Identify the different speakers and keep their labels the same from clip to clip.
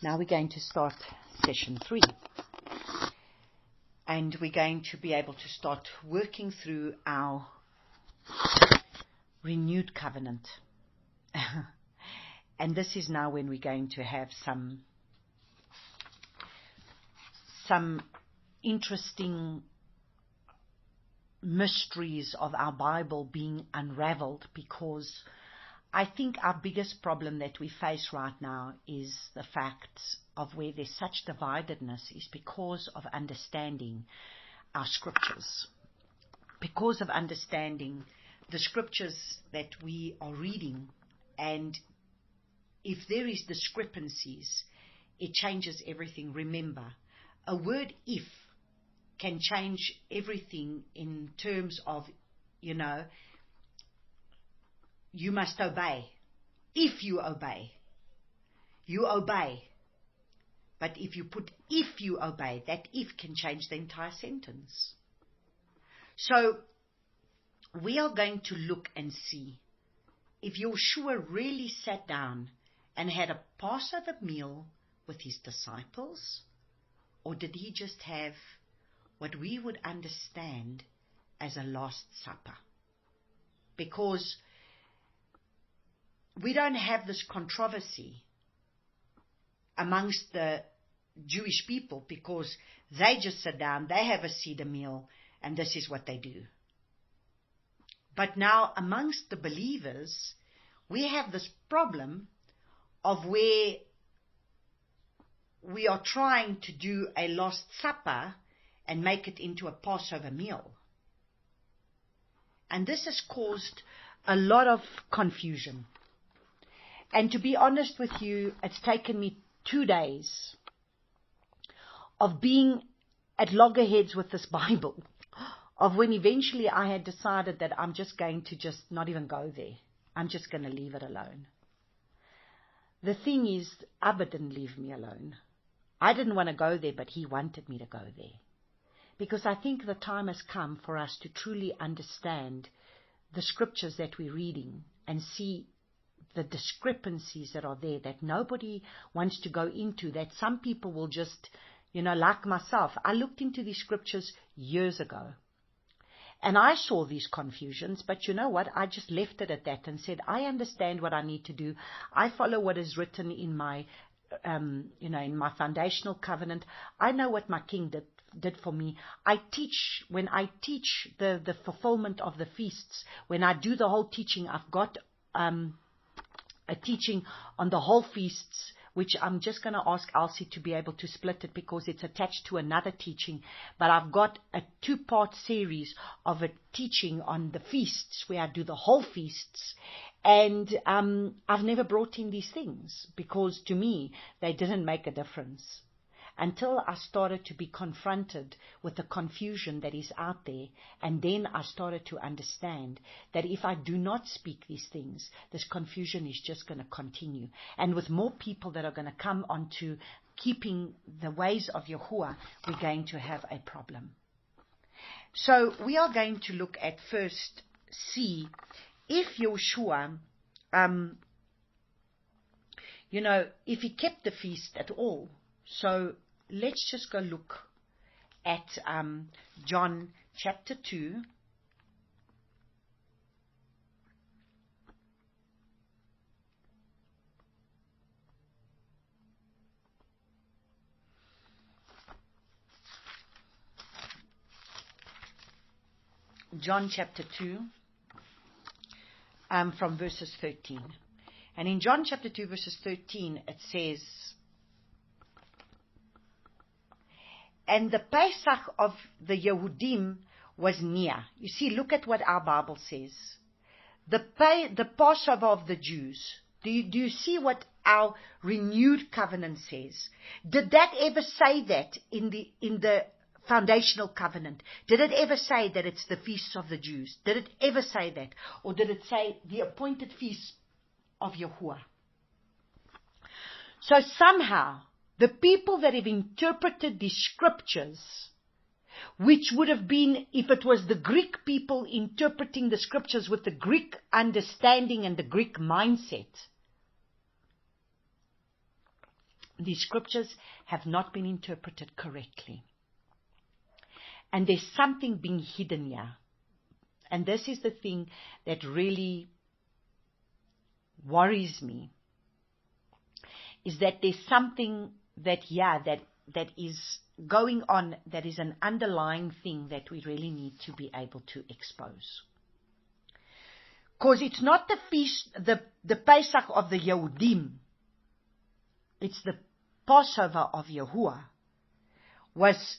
Speaker 1: Now we're going to start session 3. And we're going to be able to start working through our renewed covenant. And this is now when we're going to have some interesting mysteries of our Bible being unraveled, because I think our biggest problem that we face right now is the fact of where there's such dividedness is because of understanding our scriptures. Because of understanding the scriptures that we are reading, and if there is discrepancies, it changes everything. Remember, a word "if" can change everything in terms of, you must obey. If you obey, you obey. But if you put "if you obey," that "if" can change the entire sentence. So we are going to look and see if Yahushua really sat down and had a Passover meal with his disciples, or did he just have what we would understand as a Last Supper? Because we don't have this controversy amongst the Jewish people, because they just sit down, they have a Seder meal, and this is what they do. But now amongst the believers, we have this problem of where we are trying to do a Last Supper and make it into a Passover meal. And this has caused a lot of confusion. And to be honest with you, it's taken me 2 days of being at loggerheads with this Bible, of when eventually I had decided that I'm just going to not even go there. I'm just going to leave it alone. The thing is, Abba didn't leave me alone. I didn't want to go there, but he wanted me to go there. Because I think the time has come for us to truly understand the scriptures that we're reading and see the discrepancies that are there, that nobody wants to go into, that some people will just, like myself. I looked into these scriptures years ago, and I saw these confusions, but you know what? I just left it at that and said, I understand what I need to do. I follow what is written in my, in my foundational covenant. I know what my king did for me. When I teach the fulfillment of the feasts, when I do the whole teaching, I've got a teaching on the whole feasts, which I'm just going to ask Elsie to be able to split it because it's attached to another teaching. But I've got a 2-part series of a teaching on the feasts where I do the whole feasts. And I've never brought in these things because to me, they didn't make a difference. Until I started to be confronted with the confusion that is out there. And then I started to understand that if I do not speak these things, this confusion is just going to continue. And with more people that are going to come onto keeping the ways of Yahuwah, we're going to have a problem. So we are going to look at first, see if Yahushua, if he kept the feast at all. So let's just go look at John chapter 2. John chapter 2, from verses 13. And in John chapter 2, verses 13, it says, and the Pesach of the Yehudim was near. You see, look at what our Bible says. The Passover of the Jews. Do you see what our renewed covenant says? Did that ever say that in the foundational covenant? Did it ever say that it's the feasts of the Jews? Did it ever say that? Or did it say the appointed feasts of Yahuwah? So somehow, the people that have interpreted these scriptures, which would have been, if it was the Greek people interpreting the scriptures with the Greek understanding and the Greek mindset, these scriptures have not been interpreted correctly. And there's something being hidden here. And this is the thing that really worries me, is that there's something that is going on, that is an underlying thing that we really need to be able to expose. Because it's not the feast, the Pesach of the Yehudim. It's the Passover of Yahuwah was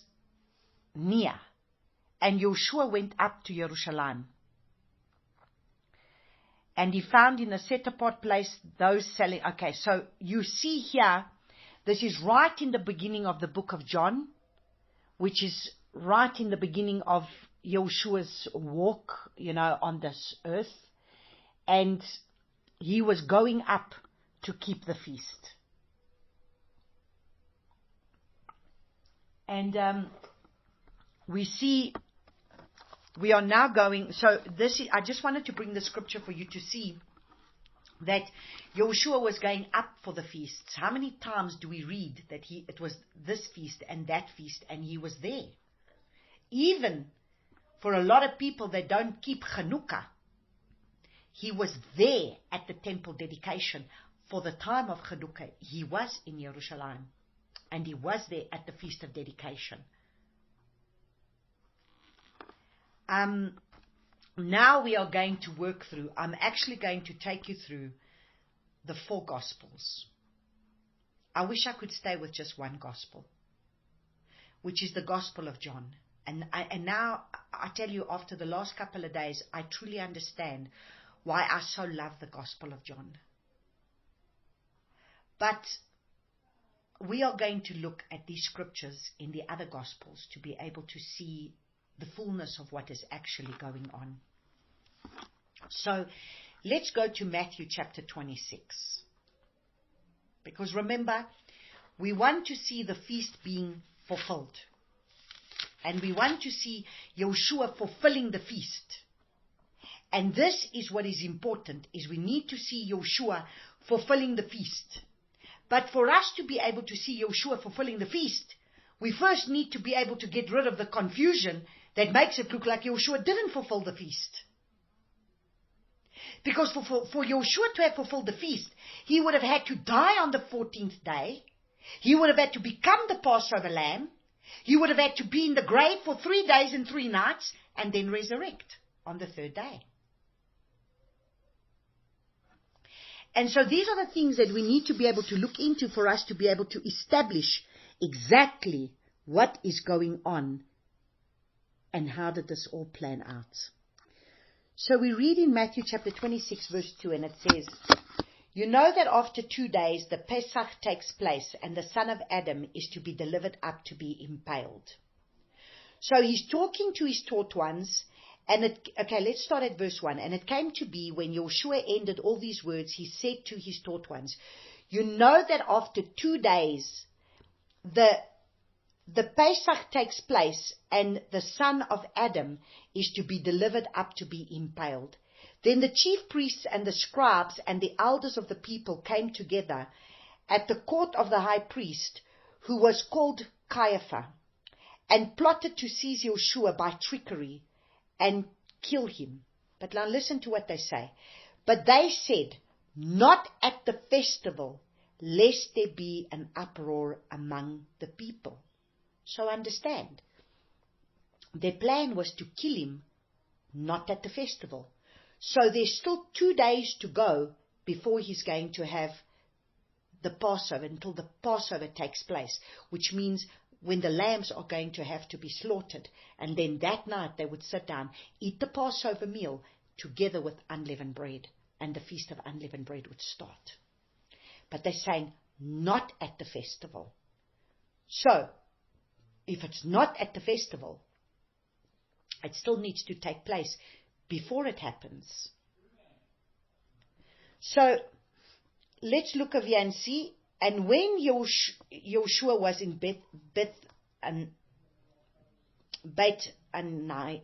Speaker 1: near. And Yahushua went up to Jerusalem. And he found in a set-apart place those selling. Okay, so you see here, this is right in the beginning of the book of John, which is right in the beginning of Yahushua's walk, on this earth. And he was going up to keep the feast. And we are now going, I just wanted to bring the scripture for you to see that Yahushua was going up for the feasts. How many times do we read that it was this feast and that feast, and he was there? Even for a lot of people that don't keep Chanukah, he was there at the temple dedication. For the time of Chanukah, he was in Jerusalem, and he was there at the Feast of Dedication. Now we are going to work through, I'm actually going to take you through the 4 Gospels. I wish I could stay with just one Gospel, which is the Gospel of John. And now I tell you, after the last couple of days, I truly understand why I so love the Gospel of John. But we are going to look at these scriptures in the other Gospels to be able to see the fullness of what is actually going on. So let's go to Matthew chapter 26. Because remember, we want to see the feast being fulfilled. And we want to see Yahushua fulfilling the feast. And this is what is important, is we need to see Yahushua fulfilling the feast. But for us to be able to see Yahushua fulfilling the feast, we first need to be able to get rid of the confusion that makes it look like Yahushua didn't fulfill the feast. Because for Yahushua to have fulfilled the feast, he would have had to die on the 14th day. He would have had to become the Passover lamb. He would have had to be in the grave for 3 days and 3 nights, and then resurrect on the 3rd day. And so these are the things that we need to be able to look into for us to be able to establish exactly what is going on and how did this all plan out. So we read in Matthew chapter 26 verse 2, and it says, "You know that after 2 days the Pesach takes place, and the son of Adam is to be delivered up to be impaled." So he's talking to his taught ones. Okay, let's start at verse 1. "And it came to be, when Yahushua ended all these words, he said to his taught ones, 'You know that after 2 days the Pesach takes place, and the son of Adam is to be delivered up to be impaled.' Then the chief priests and the scribes and the elders of the people came together at the court of the high priest, who was called Caiaphas, and plotted to seize Yahushua by trickery and kill him." But now listen to what they say. "But they said, 'Not at the festival, lest there be an uproar among the people.'" So understand, their plan was to kill him, not at the festival. So there's still 2 days to go before he's going to have the Passover, until the Passover takes place, which means when the lambs are going to have to be slaughtered. And then that night they would sit down, eat the Passover meal together with unleavened bread, and the Feast of Unleavened Bread would start. But they're saying, not at the festival. So, if it's not at the festival, it still needs to take place before it happens. So, let's look over here and see. "And when Yahushua was in Beth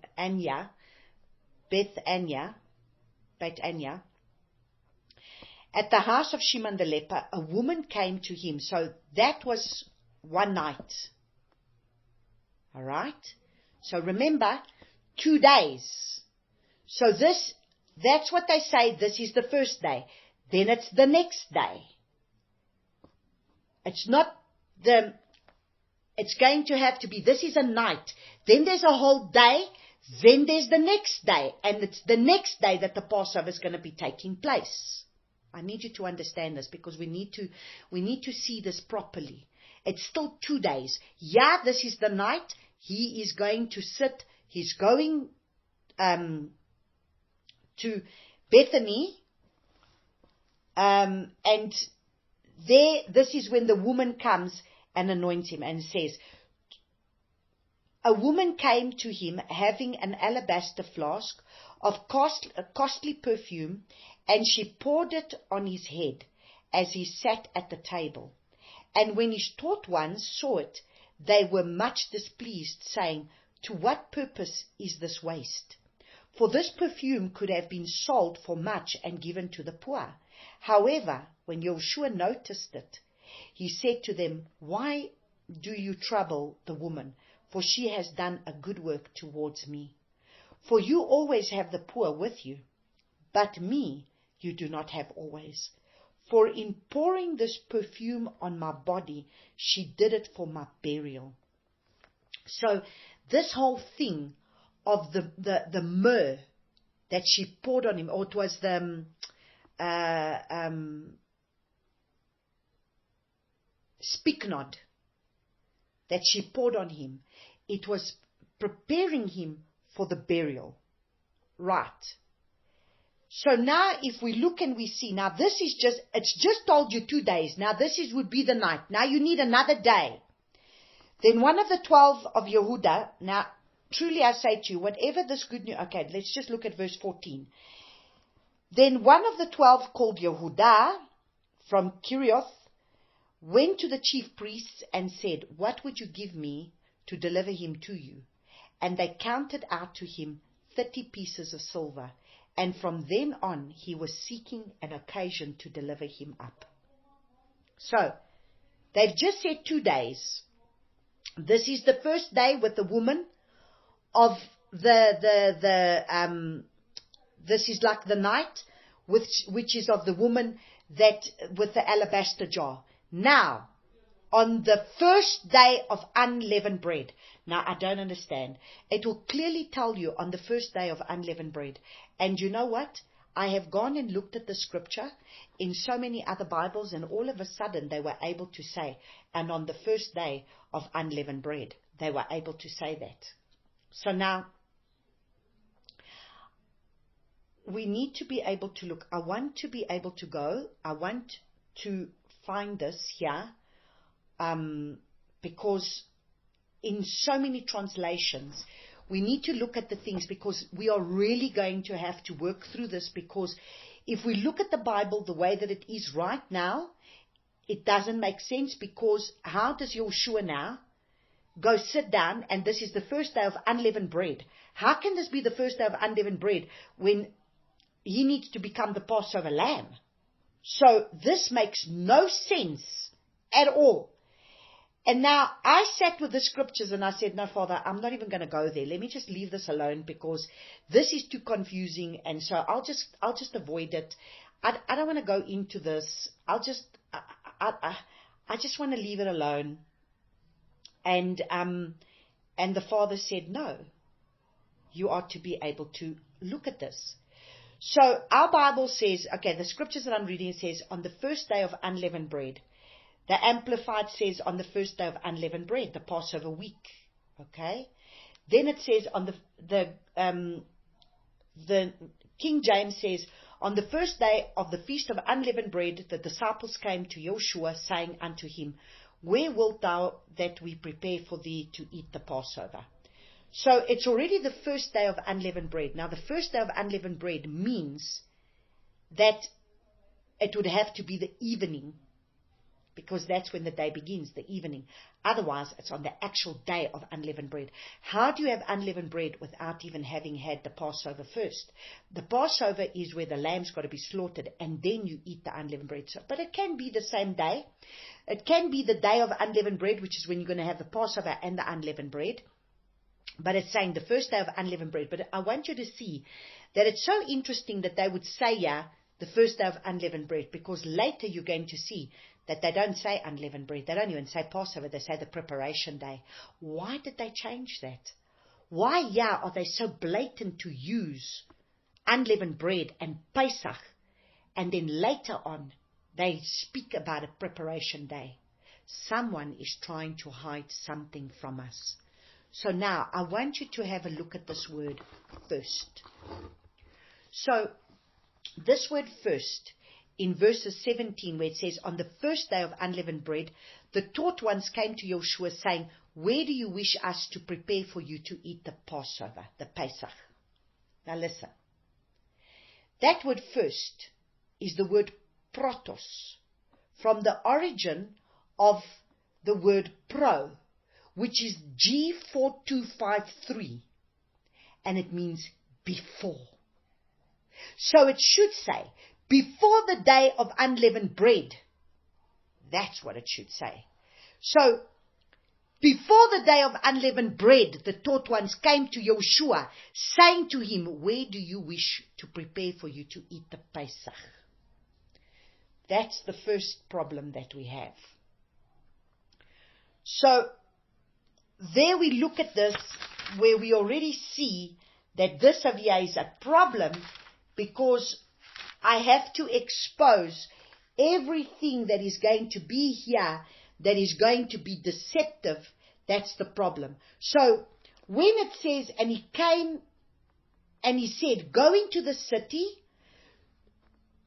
Speaker 1: Anya, at the house of Shimon the leper, a woman came to him. So that was one night. All right? So remember, 2 days. So that's what they say, this is the first day. Then it's the next day. It's going to have to be, this is a night. Then there's a whole day. Then there's the next day. And it's the next day that the Passover is going to be taking place. I need you to understand this because we need to see this properly. It's still 2 days. Yeah, this is the night. He is going to sit. He's going to Bethany. And there, this is when the woman comes and anoints him and says, a woman came to him having an alabaster flask of costly perfume, and she poured it on his head as he sat at the table. And when his taught ones saw it, they were much displeased, saying, to what purpose is this waste? For this perfume could have been sold for much and given to the poor. However, when Yahushua noticed it, he said to them, why do you trouble the woman? For she has done a good work towards me. For you always have the poor with you, but me you do not have always. For in pouring this perfume on my body, she did it for my burial. So this whole thing of the myrrh that she poured on him, or it was the spikenard that she poured on him, it was preparing him for the burial. Right. So now if we look and we see, now this is it's just told you 2 days. Now this would be the night. Now you need another day. Then one of the 12 of Yehuda, now truly I say to you, whatever this good news, okay, let's just look at verse 14. Then one of the 12 called Yehuda from Kirioth went to the chief priests and said, what would you give me to deliver him to you? And they counted out to him 30 pieces of silver. And from then on, he was seeking an occasion to deliver him up. So, they've just said 2 days. This is the first day with the woman of this is like the night, which is of the woman that with the alabaster jar. Now, on the first day of unleavened bread. Now, I don't understand. It will clearly tell you on the first day of unleavened bread. And you know what? I have gone and looked at the scripture in so many other Bibles, and all of a sudden they were able to say, and on the first day of unleavened bread, they were able to say that. So now, we need to be able to look. I want to be able to go. I want to find this here. Because in so many translations, we need to look at the things, because we are really going to have to work through this, because if we look at the Bible the way that it is right now, it doesn't make sense, because how does Yahushua now go sit down and this is the first day of unleavened bread? How can this be the first day of unleavened bread when he needs to become the Passover lamb? So this makes no sense at all. And now I sat with the scriptures and I said, no, Father, I'm not even going to go there. Let me just leave this alone, because this is too confusing. And so I'll just avoid it. I don't want to go into this. I just want to leave it alone. And the Father said, no, you are to be able to look at this. So our Bible says, okay, the scriptures that I'm reading says on the first day of unleavened bread. The Amplified says on the first day of unleavened bread, the Passover week. Okay? Then it says on the King James says, on the first day of the Feast of Unleavened Bread, the disciples came to Yahushua, saying unto him, where wilt thou that we prepare for thee to eat the Passover? So it's already the first day of unleavened bread. Now the first day of unleavened bread means that it would have to be the evening, because that's when the day begins, the evening. Otherwise, it's on the actual day of unleavened bread. How do you have unleavened bread without even having had the Passover first? The Passover is where the lamb's got to be slaughtered, and then you eat the unleavened bread. But it can be the same day. It can be the day of unleavened bread, which is when you're going to have the Passover and the unleavened bread. But it's saying the first day of unleavened bread. But I want you to see that it's so interesting that they would say, the first day of unleavened bread, because later you're going to see that they don't say unleavened bread. They don't even say Passover. They say the preparation day. Why did they change that? Why, are they so blatant to use unleavened bread and Pesach, and then later on they speak about a preparation day? Someone is trying to hide something from us. So now I want you to have a look at this word first. So this word first, in verses 17, where it says, on the first day of unleavened bread, the taught ones came to Yahushua saying, where do you wish us to prepare for you to eat the Passover, the Pesach? Now listen. That word first is the word protos, from the origin of the word pro, which is G4253, and it means before. So it should say, before the day of unleavened bread. That's what it should say. So, before the day of unleavened bread, the taught ones came to Yahushua, saying to him, where do you wish to prepare for you to eat the Pesach? That's the first problem that we have. So, there we look at this, where we already see that this of here is a problem, because I have to expose everything that is going to be here, that is going to be deceptive. That's the problem. So, when it says, and he came and he said, go into the city,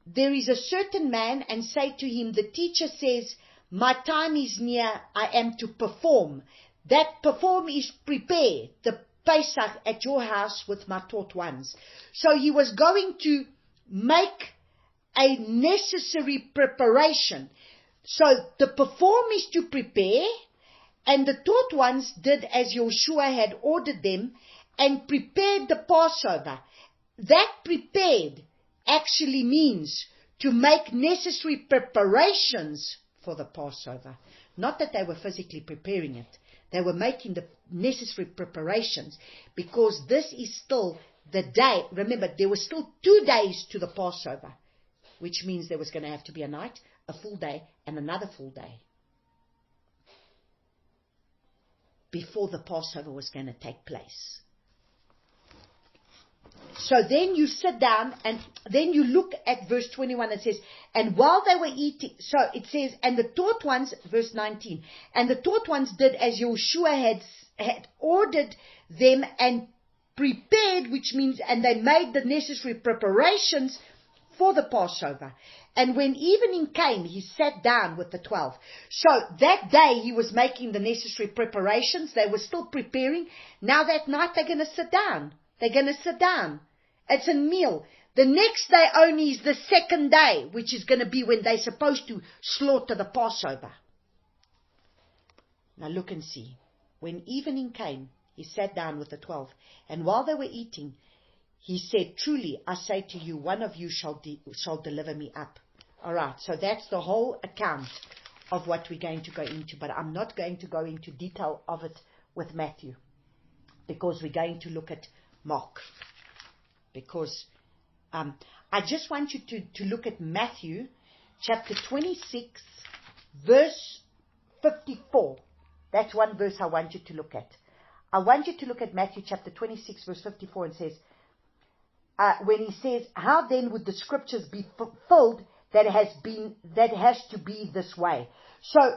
Speaker 1: there is a certain man, and say to him, the teacher says, my time is near, I am to perform. That perform is prepare the Pesach at your house with my taught ones. So he was going to make a necessary preparation. So the perform is to prepare, and the taught ones did as Yahushua had ordered them and prepared the Passover. That prepared actually means to make necessary preparations for the Passover. Not that they were physically preparing it. They were making the necessary preparations, because this is still the day. Remember, there were still 2 days to the Passover, which means there was going to have to be a night, a full day, and another full day before the Passover was going to take place. So then you sit down, and then you look at verse 21. It says, and while they were eating, so it says, and the taught ones, verse 19, and the taught ones did as Yahushua had ordered them and prepared, which means, and they made the necessary preparations for the Passover. And when evening came, he sat down with the 12. So that day he was making the necessary preparations. They were still preparing. Now that night they're going to sit down. They're going to sit down. It's a meal. The next day only is the second day, which is going to be when they're supposed to slaughter the Passover. Now look and see. When evening came, he sat down with the 12. And while they were eating, he said, truly, I say to you, one of you shall deliver me up. All right, so that's the whole account of what we're going to go into. But I'm not going to go into detail of it with Matthew, because we're going to look at Mark. Because I just want you to look at Matthew chapter 26, verse 54. That's one verse I want you to look at. I want you to look at Matthew chapter 26, verse 54, and says, when he says, how then would the scriptures be fulfilled that has to be this way? So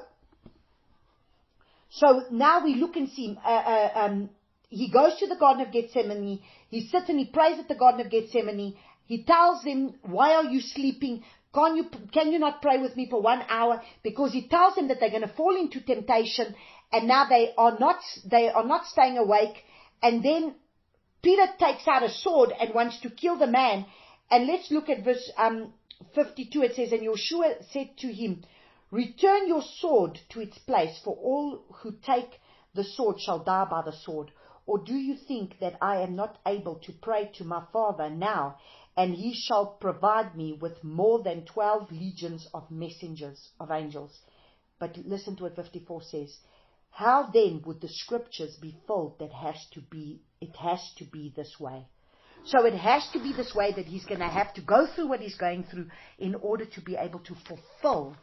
Speaker 1: now we look and see, he goes to the Garden of Gethsemane, he sits and he prays at the Garden of Gethsemane, he tells them, why are you sleeping? Can you not pray with me for 1 hour? Because he tells them that they're going to fall into temptation, and now they are not staying awake. And then Peter takes out a sword and wants to kill the man. And let's look at verse 52. It says, and Yahushua said to him, Return your sword to its place, for all who take the sword shall die by the sword. Or do you think that I am not able to pray to my Father now, and he shall provide me with more than 12 legions of messengers, of angels? But listen to what 54 says. How then would the scriptures be filled that it has to be this way? So it has to be this way, that he's going to have to go through what he's going through in order to be able to fulfill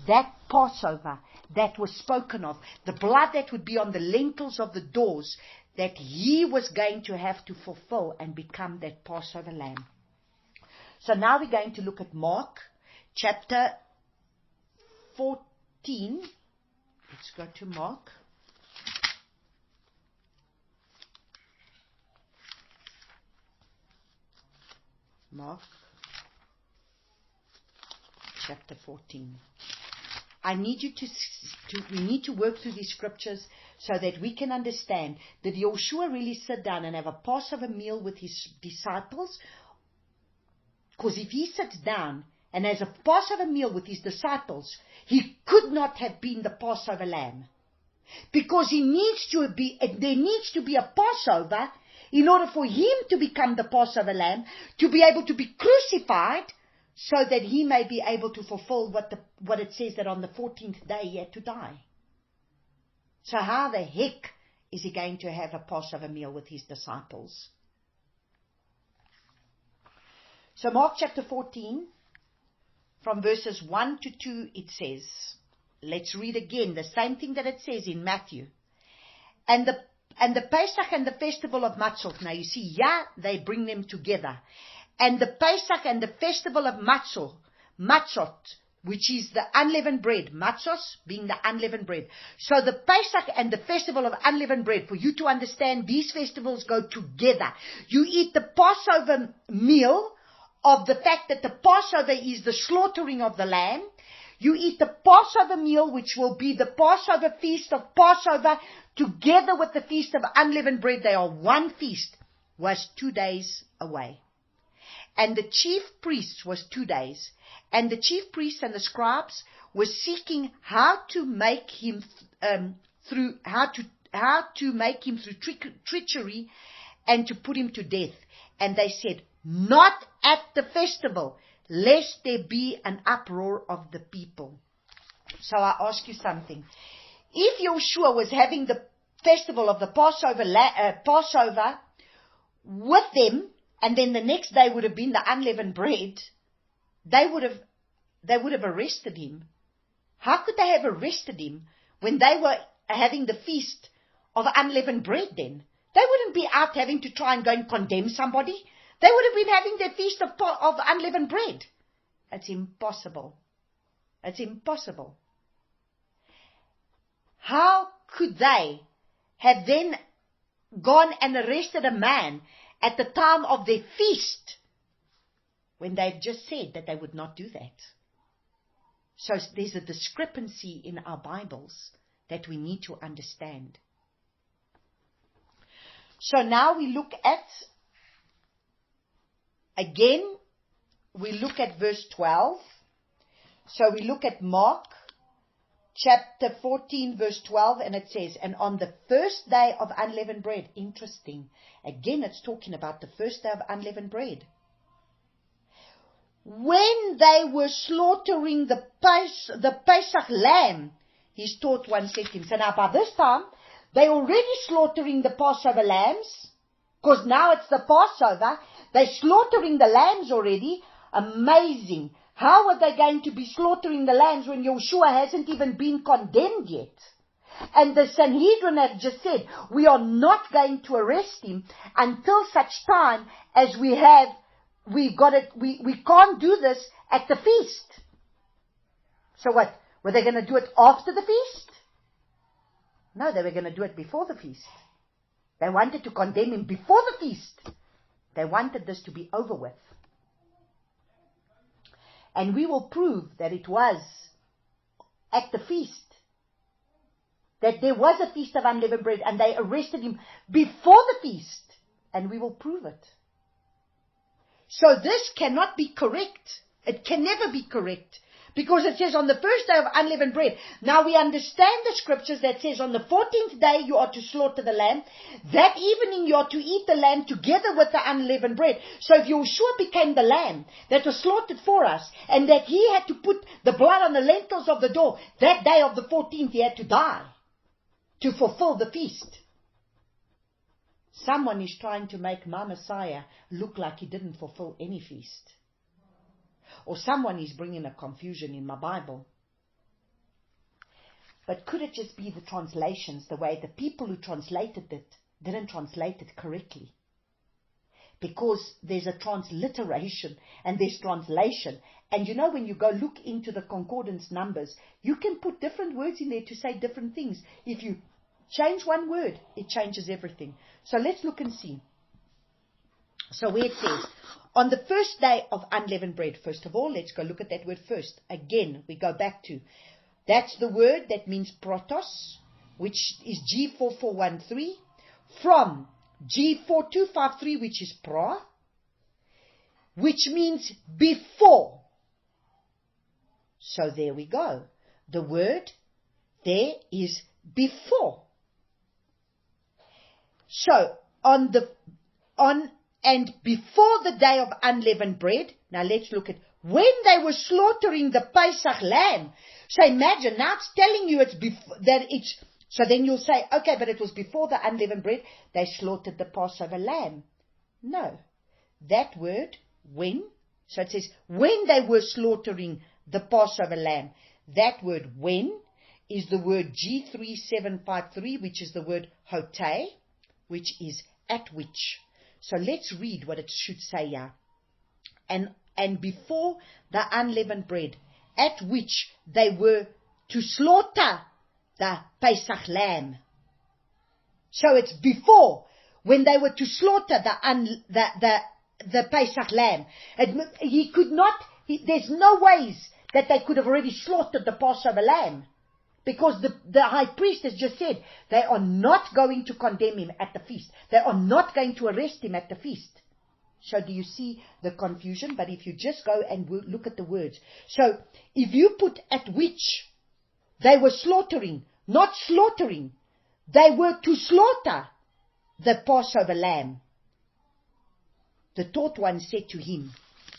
Speaker 1: that Passover that was spoken of, the blood that would be on the lintels of the doors, that he was going to have to fulfill and become that Passover lamb. So now we're going to look at Mark chapter 14. Let's go to Mark. Mark chapter 14. I need you we need to work through these scriptures so that we can understand, did Yahushua really sit down and have a Passover meal with his disciples? Because if he sits down and has a Passover meal with his disciples, he could not have been the Passover lamb. Because there needs to be a Passover in order for him to become the Passover lamb, to be able to be crucified, so that he may be able to fulfill what it says, that on the 14th day he had to die. So how the heck is he going to have a Passover meal with his disciples? So Mark chapter 14, from verses 1 to 2, it says, let's read again the same thing that it says in Matthew. And the Pesach and the festival of Matzot. Now you see, they bring them together. And the Pesach and the festival of Matzot, which is the unleavened bread. Matzos being the unleavened bread. So the Pesach and the festival of unleavened bread, for you to understand, these festivals go together. You eat the Passover meal of the fact that the Passover is the slaughtering of the lamb. You eat the Passover meal, which will be the Passover feast of Passover, together with the feast of unleavened bread. They are one feast, was 2 days away. And the chief priests was 2 days. And the chief priests and the scribes were seeking how to make him through treachery, and to put him to death. And they said, not at the festival, lest there be an uproar of the people. So I ask you something. If Yahushua was having the festival of the Passover with them, and then the next day would have been the unleavened bread, they would have arrested him. How could they have arrested him when they were having the feast of unleavened bread then? They wouldn't be out having to try and go and condemn somebody. They would have been having their feast of unleavened bread. It's impossible. It's impossible. How could they have then gone and arrested a man at the time of their feast when they've just said that they would not do that? So there's a discrepancy in our Bibles that we need to understand. So now we look at, again, we look at verse 12. So we look at Mark chapter 14 verse 12, and it says, and on the first day of unleavened bread. Interesting. Again, it's talking about the first day of unleavened bread. When they were slaughtering the Pesach lamb, his taught one said to him. So now by this time, they're already slaughtering the Passover lambs, because now it's the Passover. They're slaughtering the lambs already. Amazing. How are they going to be slaughtering the lambs when Yahushua hasn't even been condemned yet? And the Sanhedrin have just said, we are not going to arrest him until such time as we can't do this at the feast. So what? Were they going to do it after the feast? No, they were going to do it before the feast. They wanted to condemn him before the feast. They wanted this to be over with. And we will prove that it was at the feast, that there was a feast of unleavened bread, and they arrested him before the feast. And we will prove it. So this cannot be correct. It can never be correct. Because it says on the first day of unleavened bread. Now we understand the scriptures that says on the 14th day you are to slaughter the lamb. That evening you are to eat the lamb together with the unleavened bread. So if Yahushua became the lamb that was slaughtered for us, and that he had to put the blood on the lintels of the door, that day of the 14th he had to die to fulfill the feast. Someone is trying to make my Messiah look like he didn't fulfill any feast. Or someone is bringing a confusion in my Bible. But could it just be the translations, the way the people who translated it didn't translate it correctly? Because there's a transliteration and there's translation. And you know, when you go look into the concordance numbers, you can put different words in there to say different things. If you change one word, it changes everything. So let's look and see. So where it says, on the first day of unleavened bread, first of all, let's go look at that word first. Again, we go back to, that's the word that means protos, which is G4413, from G4253, which is pra, which means before. So there we go. The word there is before. So, and before the day of unleavened bread, now let's look at when they were slaughtering the Pesach lamb. So imagine, now it's telling you it's before, that it's, so then you'll say, okay, but it was before the unleavened bread, they slaughtered the Passover lamb. No. That word, when, so it says, when they were slaughtering the Passover lamb, that word when is the word G3753, which is the word hote, which is at which. So let's read what it should say here. And before the unleavened bread, at which they were to slaughter the Pesach lamb. So it's before, when they were to slaughter the Pesach lamb. He could not, there's no ways that they could have already slaughtered the Passover lamb. Because the high priest has just said, they are not going to condemn him at the feast. They are not going to arrest him at the feast. So do you see the confusion? But if you just go and look at the words. So if you put at which they were slaughtering, not slaughtering, they were to slaughter the Passover lamb. The taught one said to him.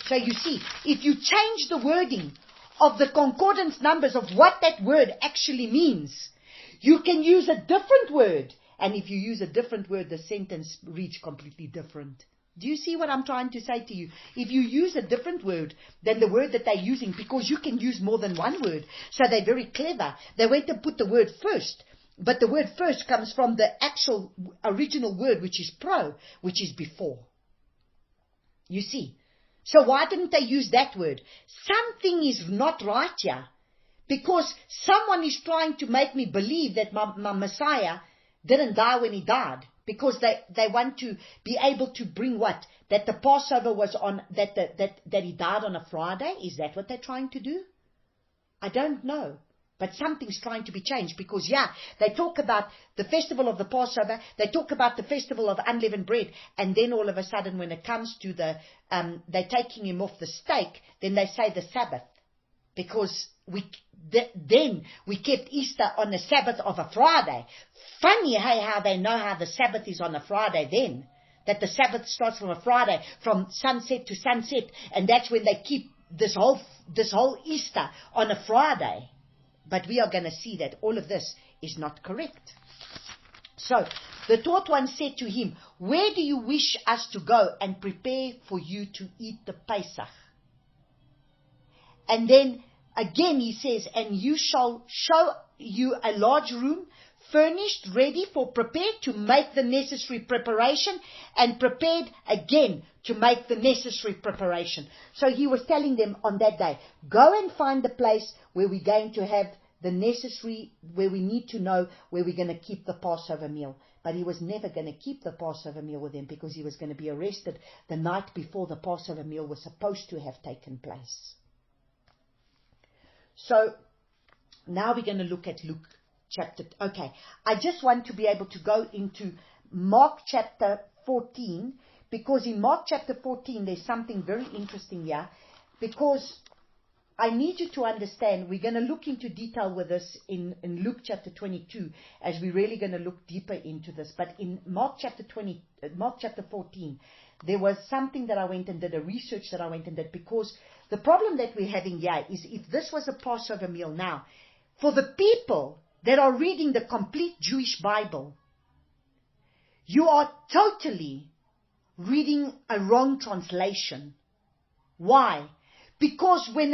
Speaker 1: So you see, if you change the wording of the concordance numbers of what that word actually means, you can use a different word. And if you use a different word, the sentence reads completely different. Do you see what I'm trying to say to you? If you use a different word than the word that they're using, because you can use more than one word, so they're very clever. They went and put the word first, but the word first comes from the actual original word, which is pro, which is before. You see? So why didn't they use that word? Something is not right here, because someone is trying to make me believe that my Messiah didn't die when he died. Because they want to be able to bring what? That the Passover was on, that he died on a Friday? Is that what they're trying to do? I don't know. But something's trying to be changed. Because, they talk about the festival of the Passover. They talk about the festival of unleavened bread. And then all of a sudden, when it comes to they're taking him off the stake, then they say the Sabbath. Because then we kept Easter on the Sabbath of a Friday. Funny, hey, how they know how the Sabbath is on a Friday then. That the Sabbath starts from a Friday, from sunset to sunset. And that's when they keep this whole Easter on a Friday. But we are going to see that all of this is not correct. So, the taught one said to him, where do you wish us to go and prepare for you to eat the Pesach? And then, again he says, and you shall show you a large room, furnished, ready prepared to make the necessary preparation, and prepared again to make the necessary preparation. So he was telling them on that day, go and find the place where we're going to have the necessary, where we need to know where we're going to keep the Passover meal. But he was never going to keep the Passover meal with them, because he was going to be arrested the night before the Passover meal was supposed to have taken place. So now we're going to look at Luke chapter. Okay, I just want to be able to go into Mark chapter 14, because in Mark chapter 14 there's something very interesting here, because I need you to understand, we're going to look into detail with this in Luke chapter 22, as we're really going to look deeper into this. But in Mark chapter 14, there was something that I went and did, a research that I went and did, because the problem that we're having here is, if this was a Passover meal now, for the people that are reading the complete Jewish Bible, you are totally reading a wrong translation. Why? Because when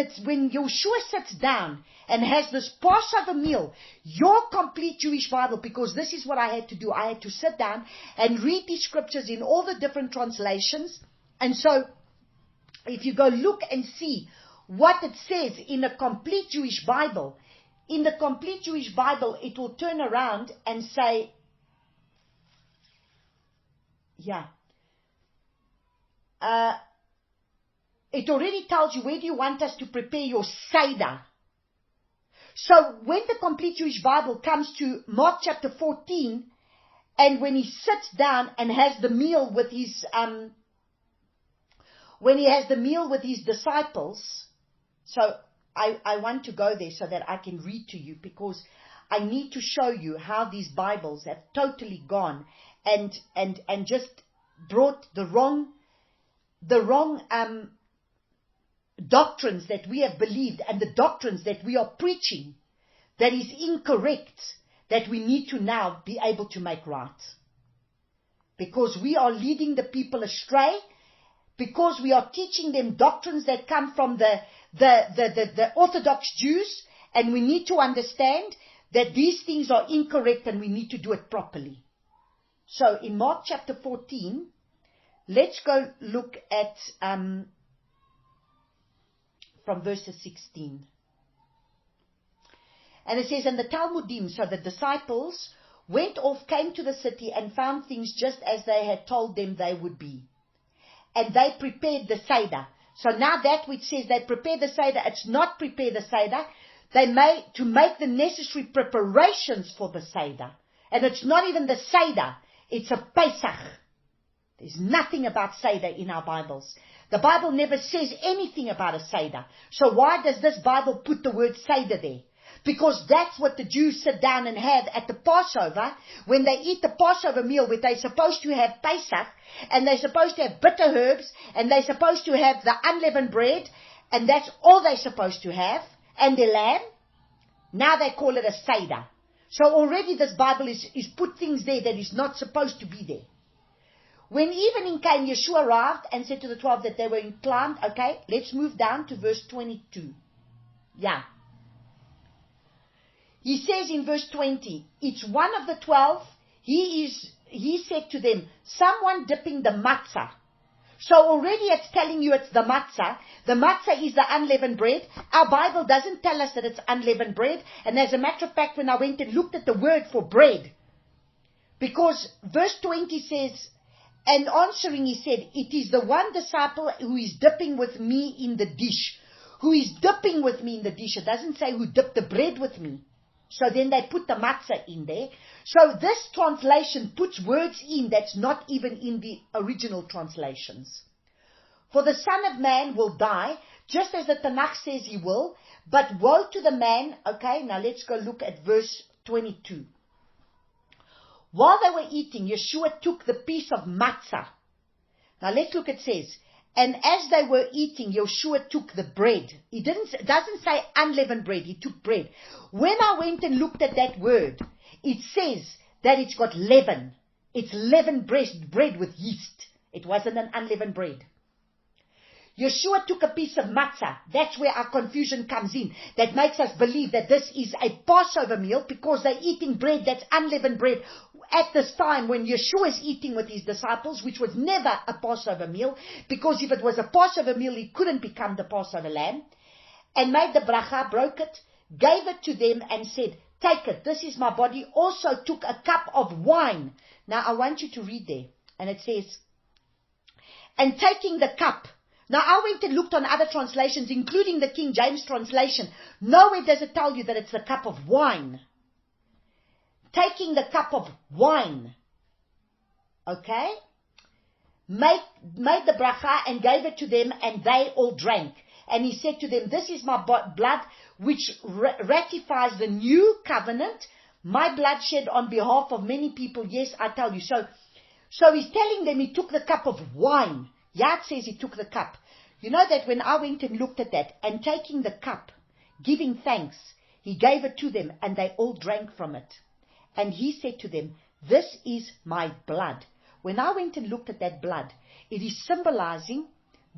Speaker 1: Yahushua sits down and has this Passover meal, your complete Jewish Bible, because this is what I had to do. I had to sit down and read these scriptures in all the different translations. And so, if you go look and see what it says in a complete Jewish Bible, in the complete Jewish Bible, it will turn around and say, it already tells you, where do you want us to prepare your Seder? So when the complete Jewish Bible comes to Mark chapter 14, and when he sits down and has the meal with his, disciples, so I want to go there so that I can read to you, because I need to show you how these Bibles have totally gone and just brought the wrong doctrines that we have believed, and the doctrines that we are preaching that is incorrect, that we need to now be able to make right. Because we are leading the people astray, because we are teaching them doctrines that come from the Orthodox Jews, and we need to understand that these things are incorrect and we need to do it properly. So in Mark chapter 14, let's go look at from verses 16. And it says, and the Talmudim, so the disciples, went off, came to the city, and found things just as they had told them they would be. And they prepared the Seder. So now that which says they prepare the Seder, it's not prepare the Seder. They to make the necessary preparations for the Seder. And it's not even the Seder, it's a Pesach. There's nothing about Seder in our Bibles. The Bible never says anything about a Seder. So why does this Bible put the word Seder there? Because that's what the Jews sit down and have at the Passover, when they eat the Passover meal, where they're supposed to have Pesach, and they're supposed to have bitter herbs, and they're supposed to have the unleavened bread, and that's all they're supposed to have, and the lamb. Now they call it a Seder. So already this Bible is put things there that is not supposed to be there. When evening came, Yeshua arrived and said to the 12 that they were inclined. Okay, let's move down to verse 22. Yeah. He says in verse 20, it's one of the 12. He said to them, someone dipping the matzah. So already it's telling you it's the matzah. The matzah is the unleavened bread. Our Bible doesn't tell us that it's unleavened bread. And as a matter of fact, when I went and looked at the word for bread, because verse 20 says, and answering, he said, it is the one disciple who is dipping with me in the dish. Who is dipping with me in the dish. It doesn't say who dipped the bread with me. So then they put the matzah in there. So this translation puts words in that's not even in the original translations. For the Son of Man will die, just as the Tanakh says he will. But woe to the man. Okay, now let's go look at verse 22. While they were eating, Yeshua took the piece of matzah. Now let's look, it says, and as they were eating, Yeshua took the bread. It doesn't say unleavened bread, he took bread. When I went and looked at that word, it says that it's got leaven. It's leavened bread with yeast. It wasn't an unleavened bread. Yeshua took a piece of matzah. That's where our confusion comes in. That makes us believe that this is a Passover meal, because they're eating bread that's unleavened bread at this time when Yeshua is eating with his disciples, which was never a Passover meal, because if it was a Passover meal, he couldn't become the Passover lamb. And made the bracha, broke it, gave it to them and said, take it, this is my body. Also took a cup of wine. Now I want you to read there. And it says, and taking the cup. Now I went and looked on other translations, including the King James translation. Nowhere does it tell you that it's the cup of wine. Taking the cup of wine. Okay? Made the bracha and gave it to them, and they all drank. And he said to them, this is my blood which ratifies the new covenant, my blood shed on behalf of many people. Yes, I tell you. So he's telling them he took the cup of wine. Yad says he took the cup. You know that when I went and looked at that, and taking the cup, giving thanks, he gave it to them, and they all drank from it. And he said to them, this is my blood. When I went and looked at that blood, it is symbolizing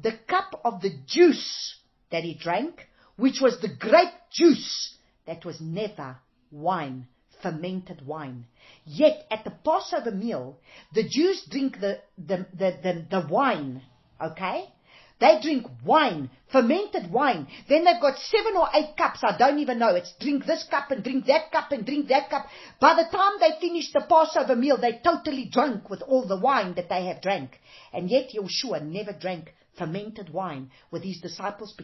Speaker 1: the cup of the juice that he drank, which was the grape juice that was never wine, fermented wine. Yet at the Passover meal, the Jews drink the wine, okay? They drink wine, fermented wine. Then they've got 7 or 8 cups. I don't even know. It's drink this cup and drink that cup and drink that cup. By the time they finish the Passover meal, they're totally drunk with all the wine that they have drank. And yet Yahushua never drank fermented wine with his disciples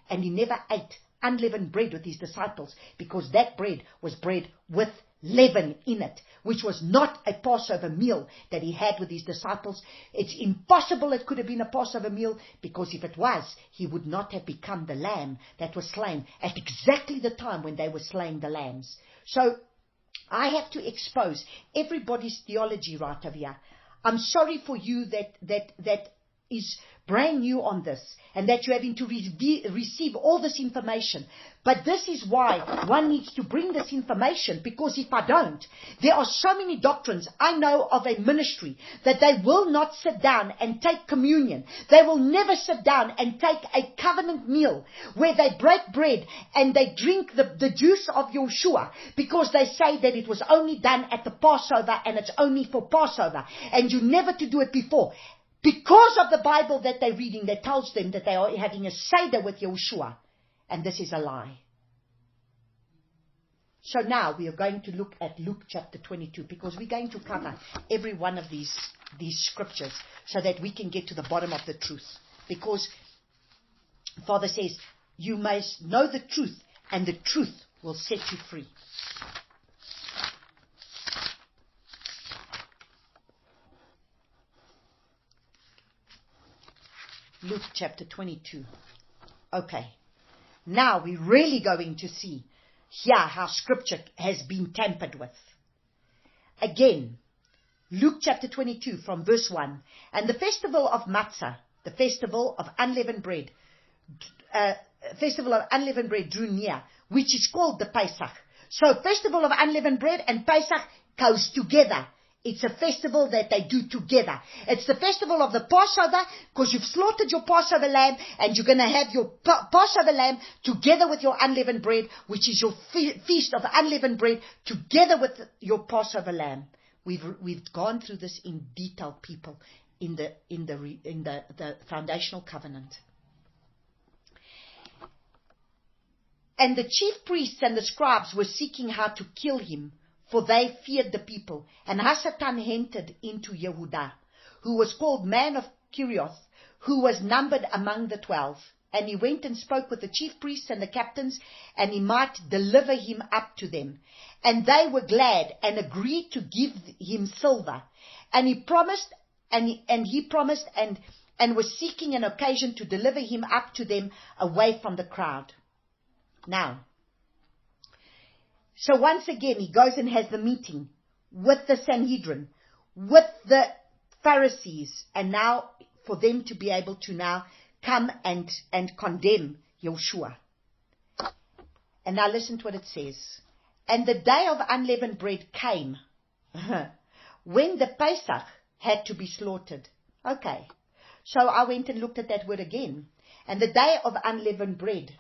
Speaker 1: and he never ate unleavened bread with his disciples, because that bread was bread with leaven in it, which was not a Passover meal that he had with his disciples. It's impossible it could have been a Passover meal, because if it was, he would not have become the lamb that was slain at exactly the time when they were slaying the lambs. So I have to expose everybody's theology right over here. I'm sorry for you that is brand new on this, and that you're having to receive all this information. But this is why one needs to bring this information, because if I don't, there are so many doctrines. I know of a ministry that they will not sit down and take communion. They will never sit down and take a covenant meal where they break bread and they drink the juice of Yahushua, because they say that it was only done at the Passover and it's only for Passover, and you never to do it before. Because of the Bible that they're reading, that tells them that they are having a Seder with Yahushua. And this is a lie. So now we are going to look at Luke chapter 22, because we're going to cover every one of these scriptures so that we can get to the bottom of the truth. Because Father says, you must know the truth, and the truth will set you free. Luke chapter 22. Okay. Now we're really going to see here how scripture has been tampered with. Again, Luke chapter 22 from verse 1. And the festival of Matzah, the festival of unleavened bread, drew near, which is called the Pesach. So festival of unleavened bread and Pesach goes together. It's a festival that they do together. It's the festival of the Passover, because you've slaughtered your Passover lamb, and you're going to have your Passover lamb together with your unleavened bread, which is your feast of unleavened bread, together with your Passover lamb. We've gone through this in detail, people, in the foundational covenant. And the chief priests and the scribes were seeking how to kill him, for they feared the people. And Hasatan entered into Yehudah, who was called man of Kirioth, who was numbered among the 12. And he went and spoke with the chief priests and the captains, and he might deliver him up to them. And they were glad and agreed to give him silver. And he promised, and was seeking an occasion to deliver him up to them away from the crowd. Now, so once again, he goes and has the meeting with the Sanhedrin, with the Pharisees, and now for them to be able to now come and condemn Yahushua. And now listen to what it says. And the day of unleavened bread came, when the Pesach had to be slaughtered. Okay, so I went and looked at that word again. And the day of unleavened bread,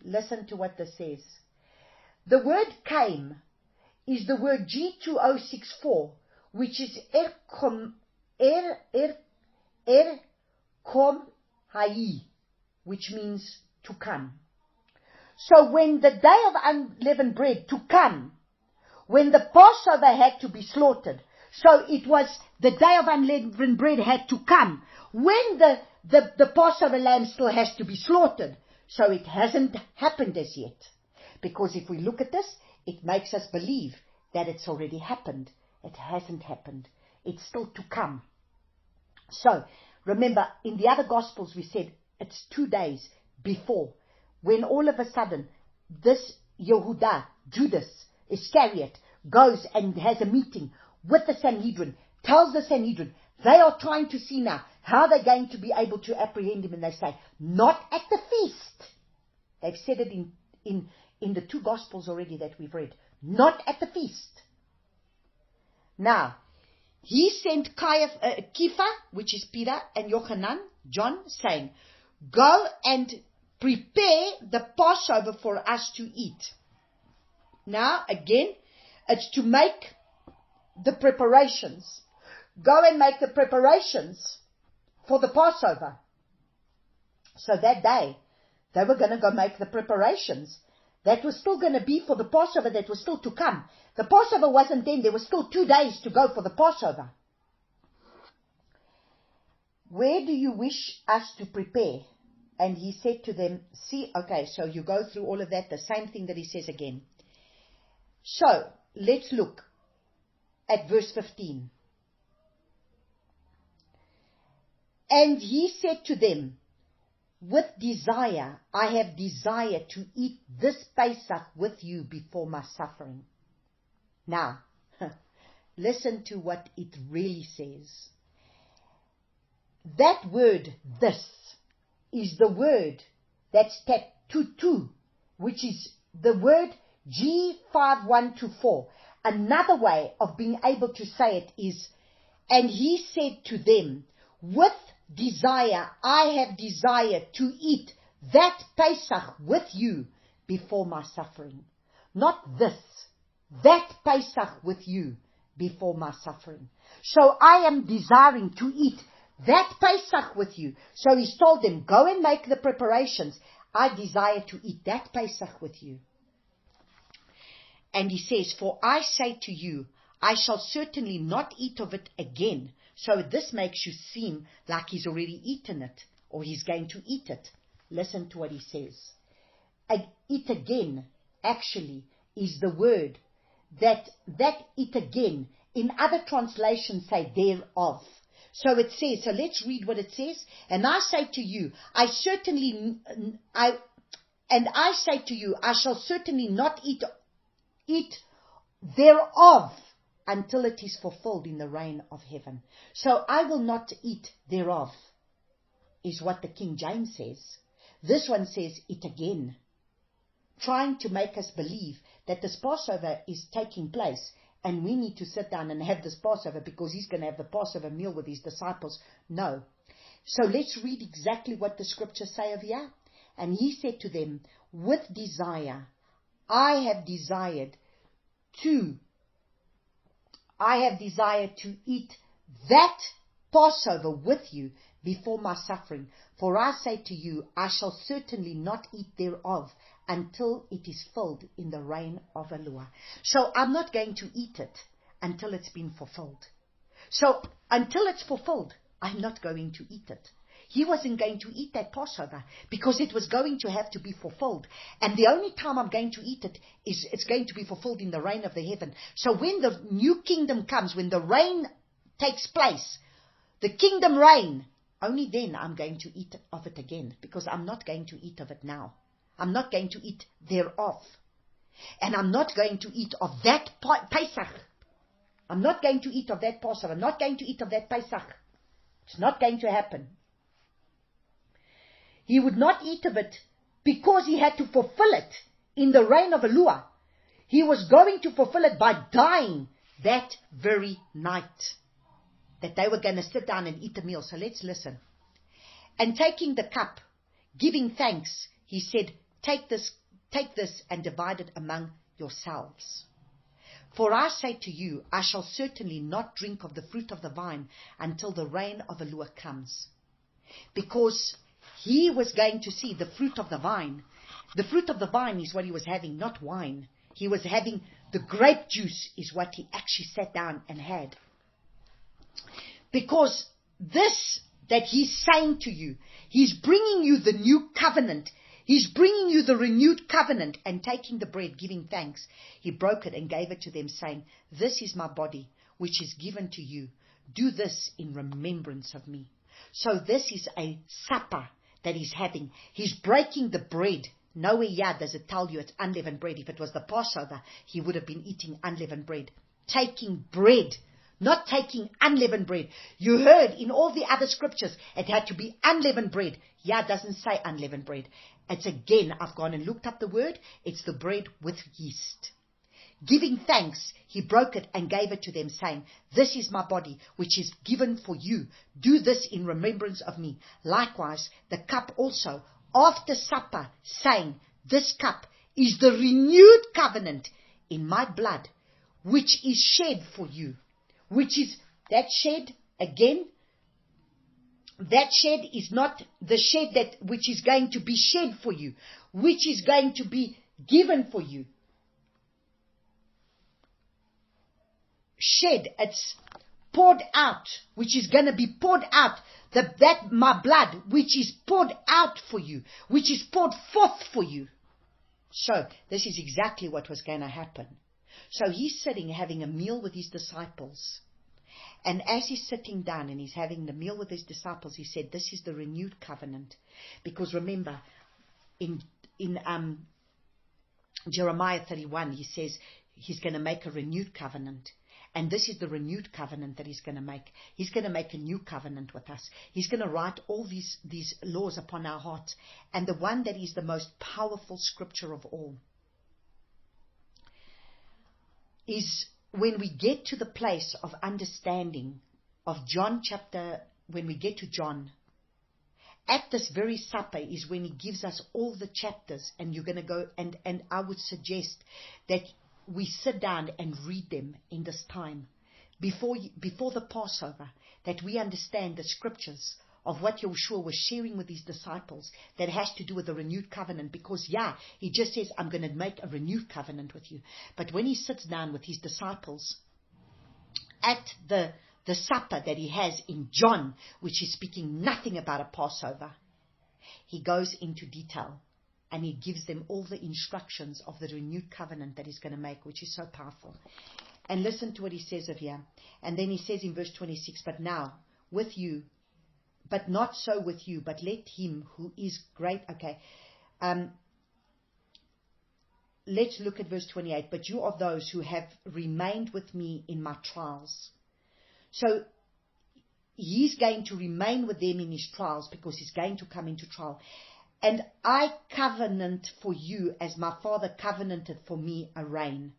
Speaker 1: listen to what this says. The word came is the word G2064, which is erkom hai, which means to come. So when the day of unleavened bread to come, when the Passover had to be slaughtered, so it was the day of unleavened bread had to come, when the Passover lamb still has to be slaughtered. So it hasn't happened as yet. Because if we look at this, it makes us believe that it's already happened. It hasn't happened. It's still to come. So, remember, in the other Gospels we said it's 2 days before, when all of a sudden this Judas Iscariot, goes and has a meeting with the Sanhedrin, tells the Sanhedrin, they are trying to see now how they're going to be able to apprehend him, and they say, not at the feast. They've said it in the 2 Gospels already that we've read. Not at the feast. Now, he sent Kepha, which is Peter, and Yochanan, John, saying, go and prepare the Passover for us to eat. Now, again, it's to make the preparations. Go and make the preparations for the Passover. So that day, they were going to go make the preparations. That was still going to be for the Passover that was still to come. The Passover wasn't then. There were still 2 days to go for the Passover. Where do you wish us to prepare? And he said to them, see, okay, so you go through all of that, the same thing that he says again. So, let's look at verse 15. And he said to them, with desire, I have desired to eat this Pesach with you before my suffering. Now, listen to what it really says. That word, this, is the word that's tutu, which is the word G5124. Another way of being able to say it is, and he said to them, with desire, I have desired to eat that Pesach with you before my suffering. Not this, that Pesach with you before my suffering. So I am desiring to eat that Pesach with you. So he's told them, go and make the preparations. I desire to eat that Pesach with you. And he says, for I say to you, I shall certainly not eat of it again. So this makes you seem like he's already eaten it, or he's going to eat it. Listen to what he says. Eat again, actually, is the word that eat again, in other translations say thereof. So it says, so let's read what it says. And I say to you, I shall certainly not eat thereof until it is fulfilled in the reign of heaven. So I will not eat thereof, is what the King James says. This one says it again, trying to make us believe that this Passover is taking place and we need to sit down and have this Passover because he's going to have the Passover meal with his disciples. No. So let's read exactly what the scriptures say over here. And he said to them, with desire, I have desired to eat that Passover with you before my suffering. For I say to you, I shall certainly not eat thereof until it is filled in the reign of Yahushua. So I'm not going to eat it until it's been fulfilled. So until it's fulfilled, I'm not going to eat it. He wasn't going to eat that Passover because it was going to have to be fulfilled. And the only time I'm going to eat it is it's going to be fulfilled in the reign of the heaven. So when the new kingdom comes, when the reign takes place, the kingdom reign, only then I'm going to eat of it again, because I'm not going to eat of it now. I'm not going to eat thereof. And I'm not going to eat of that Pesach. I'm not going to eat of that Passover. I'm not going to eat of that Pesach. It's not going to happen. He would not eat of it because he had to fulfill it in the reign of Yahushua. He was going to fulfill it by dying that very night, that they were going to sit down and eat a meal. So let's listen. And taking the cup, giving thanks, he said, take this and divide it among yourselves. For I say to you, I shall certainly not drink of the fruit of the vine until the reign of Yahushua comes. Because he was going to see the fruit of the vine. The fruit of the vine is what he was having, not wine. He was having the grape juice is what he actually sat down and had. Because this that he's saying to you, he's bringing you the new covenant. He's bringing you the renewed covenant. And taking the bread, giving thanks, he broke it and gave it to them, saying, this is my body, which is given to you. Do this in remembrance of me. So this is a supper that he's having. He's breaking the bread. Nowhere here does it tell you it's unleavened bread. If it was the Passover, he would have been eating unleavened bread. Taking bread, not taking unleavened bread. You heard in all the other scriptures, it had to be unleavened bread. Here it doesn't say unleavened bread. It's again, I've gone and looked up the word. It's the bread with yeast. Giving thanks, he broke it and gave it to them, saying, "This is my body, which is given for you. Do this in remembrance of me." Likewise, the cup also, after supper, saying, "This cup is the renewed covenant in my blood, which is shed for you." Which is, that shed, again, that shed is not the shed that which is going to be shed for you, which is going to be given for you. Shed, it's poured out, which is going to be poured out. That my blood, which is poured out for you, which is poured forth for you. So, this is exactly what was going to happen. So he's sitting having a meal with his disciples. And as he's sitting down and he's having the meal with his disciples, he said, "This is the renewed covenant." Because remember, in Jeremiah 31, he says he's going to make a renewed covenant. And this is the renewed covenant that he's going to make. He's going to make a new covenant with us. He's going to write all these laws upon our hearts. And the one that is the most powerful scripture of all is when we get to the place of understanding of John chapter, when we get to John, at this very supper is when he gives us all the chapters, and you're going to go, and I would suggest that we sit down and read them in this time, before the Passover, that we understand the scriptures of what Yahushua was sharing with his disciples that has to do with the renewed covenant. Because, he just says, "I'm going to make a renewed covenant with you." But when he sits down with his disciples at the supper that he has in John, which is speaking nothing about a Passover, he goes into detail and he gives them all the instructions of the renewed covenant that he's going to make, which is so powerful. And listen to what he says of here. And then he says in verse 26, "But now with you, but not so with you, but let him who is great." Okay. Let's look at verse 28. "But you are those who have remained with me in my trials." So he's going to remain with them in his trials because he's going to come into trial. "And I covenant for you as my Father covenanted for me a reign,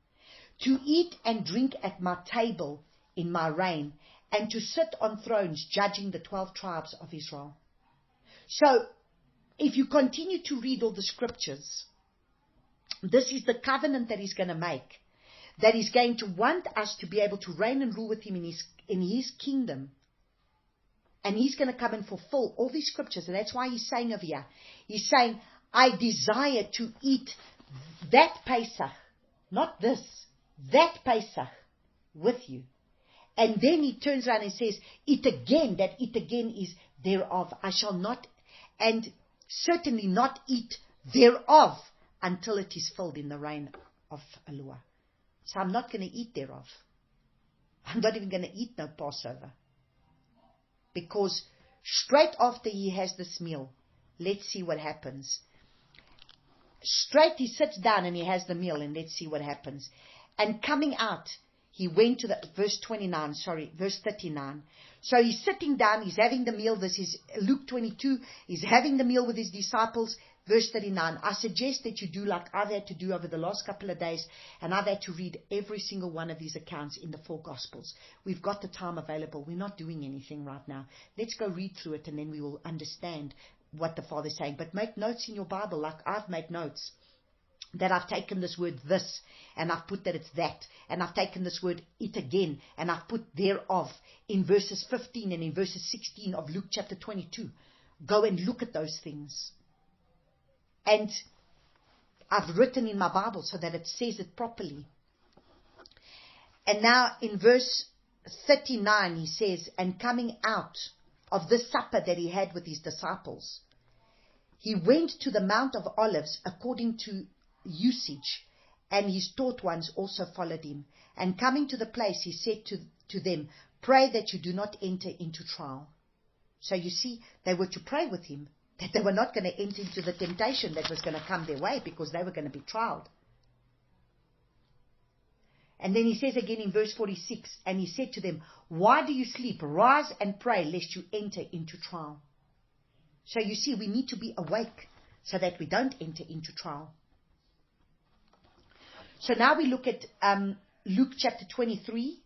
Speaker 1: to eat and drink at my table in my reign, and to sit on thrones judging the 12 tribes of Israel." So, if you continue to read all the scriptures, this is the covenant that he's going to make, that he's going to want us to be able to reign and rule with him in his kingdom. And he's going to come and fulfill all these scriptures. And that's why he's saying over here, he's saying, "I desire to eat that Pesach," not this, that Pesach with you. And then he turns around and says, "It again," that it again is thereof. "I shall not, and certainly not eat thereof until it is filled in the reign of Yahushua." So I'm not going to eat thereof. I'm not even going to eat no Passover. Because straight after he has this meal, let's see what happens. Straight he sits down and he has the meal, and let's see what happens. "And coming out, he went to verse 39. So he's sitting down, he's having the meal. This is Luke 22. He's having the meal with his disciples. Verse 39. I suggest that you do like I've had to do over the last couple of days, and I've had to read every single one of these accounts in the 4 Gospels. We've got the time available. We're not doing anything right now. Let's go read through it, and then we will understand what the Father is saying. But make notes in your Bible, like I've made notes, that I've taken this word "this," and I've put that it's "that," and I've taken this word "it" again, and I've put "thereof" in verses 15 and in verses 16 of Luke chapter 22. Go and look at those things. And I've written in my Bible so that it says it properly. And now in verse 39 he says, "And coming out of this supper that he had with his disciples, he went to the Mount of Olives according to usage, and his taught ones also followed him. And coming to the place, he said to them, 'Pray that you do not enter into trial.'" So you see, they were to pray with him, that they were not going to enter into the temptation that was going to come their way, because they were going to be trialed. And then he says again in verse 46, and he said to them, why do you sleep? Rise and pray, lest you enter into trial. So you see, we need to be awake so that we don't enter into trial. So now we look at Luke chapter 23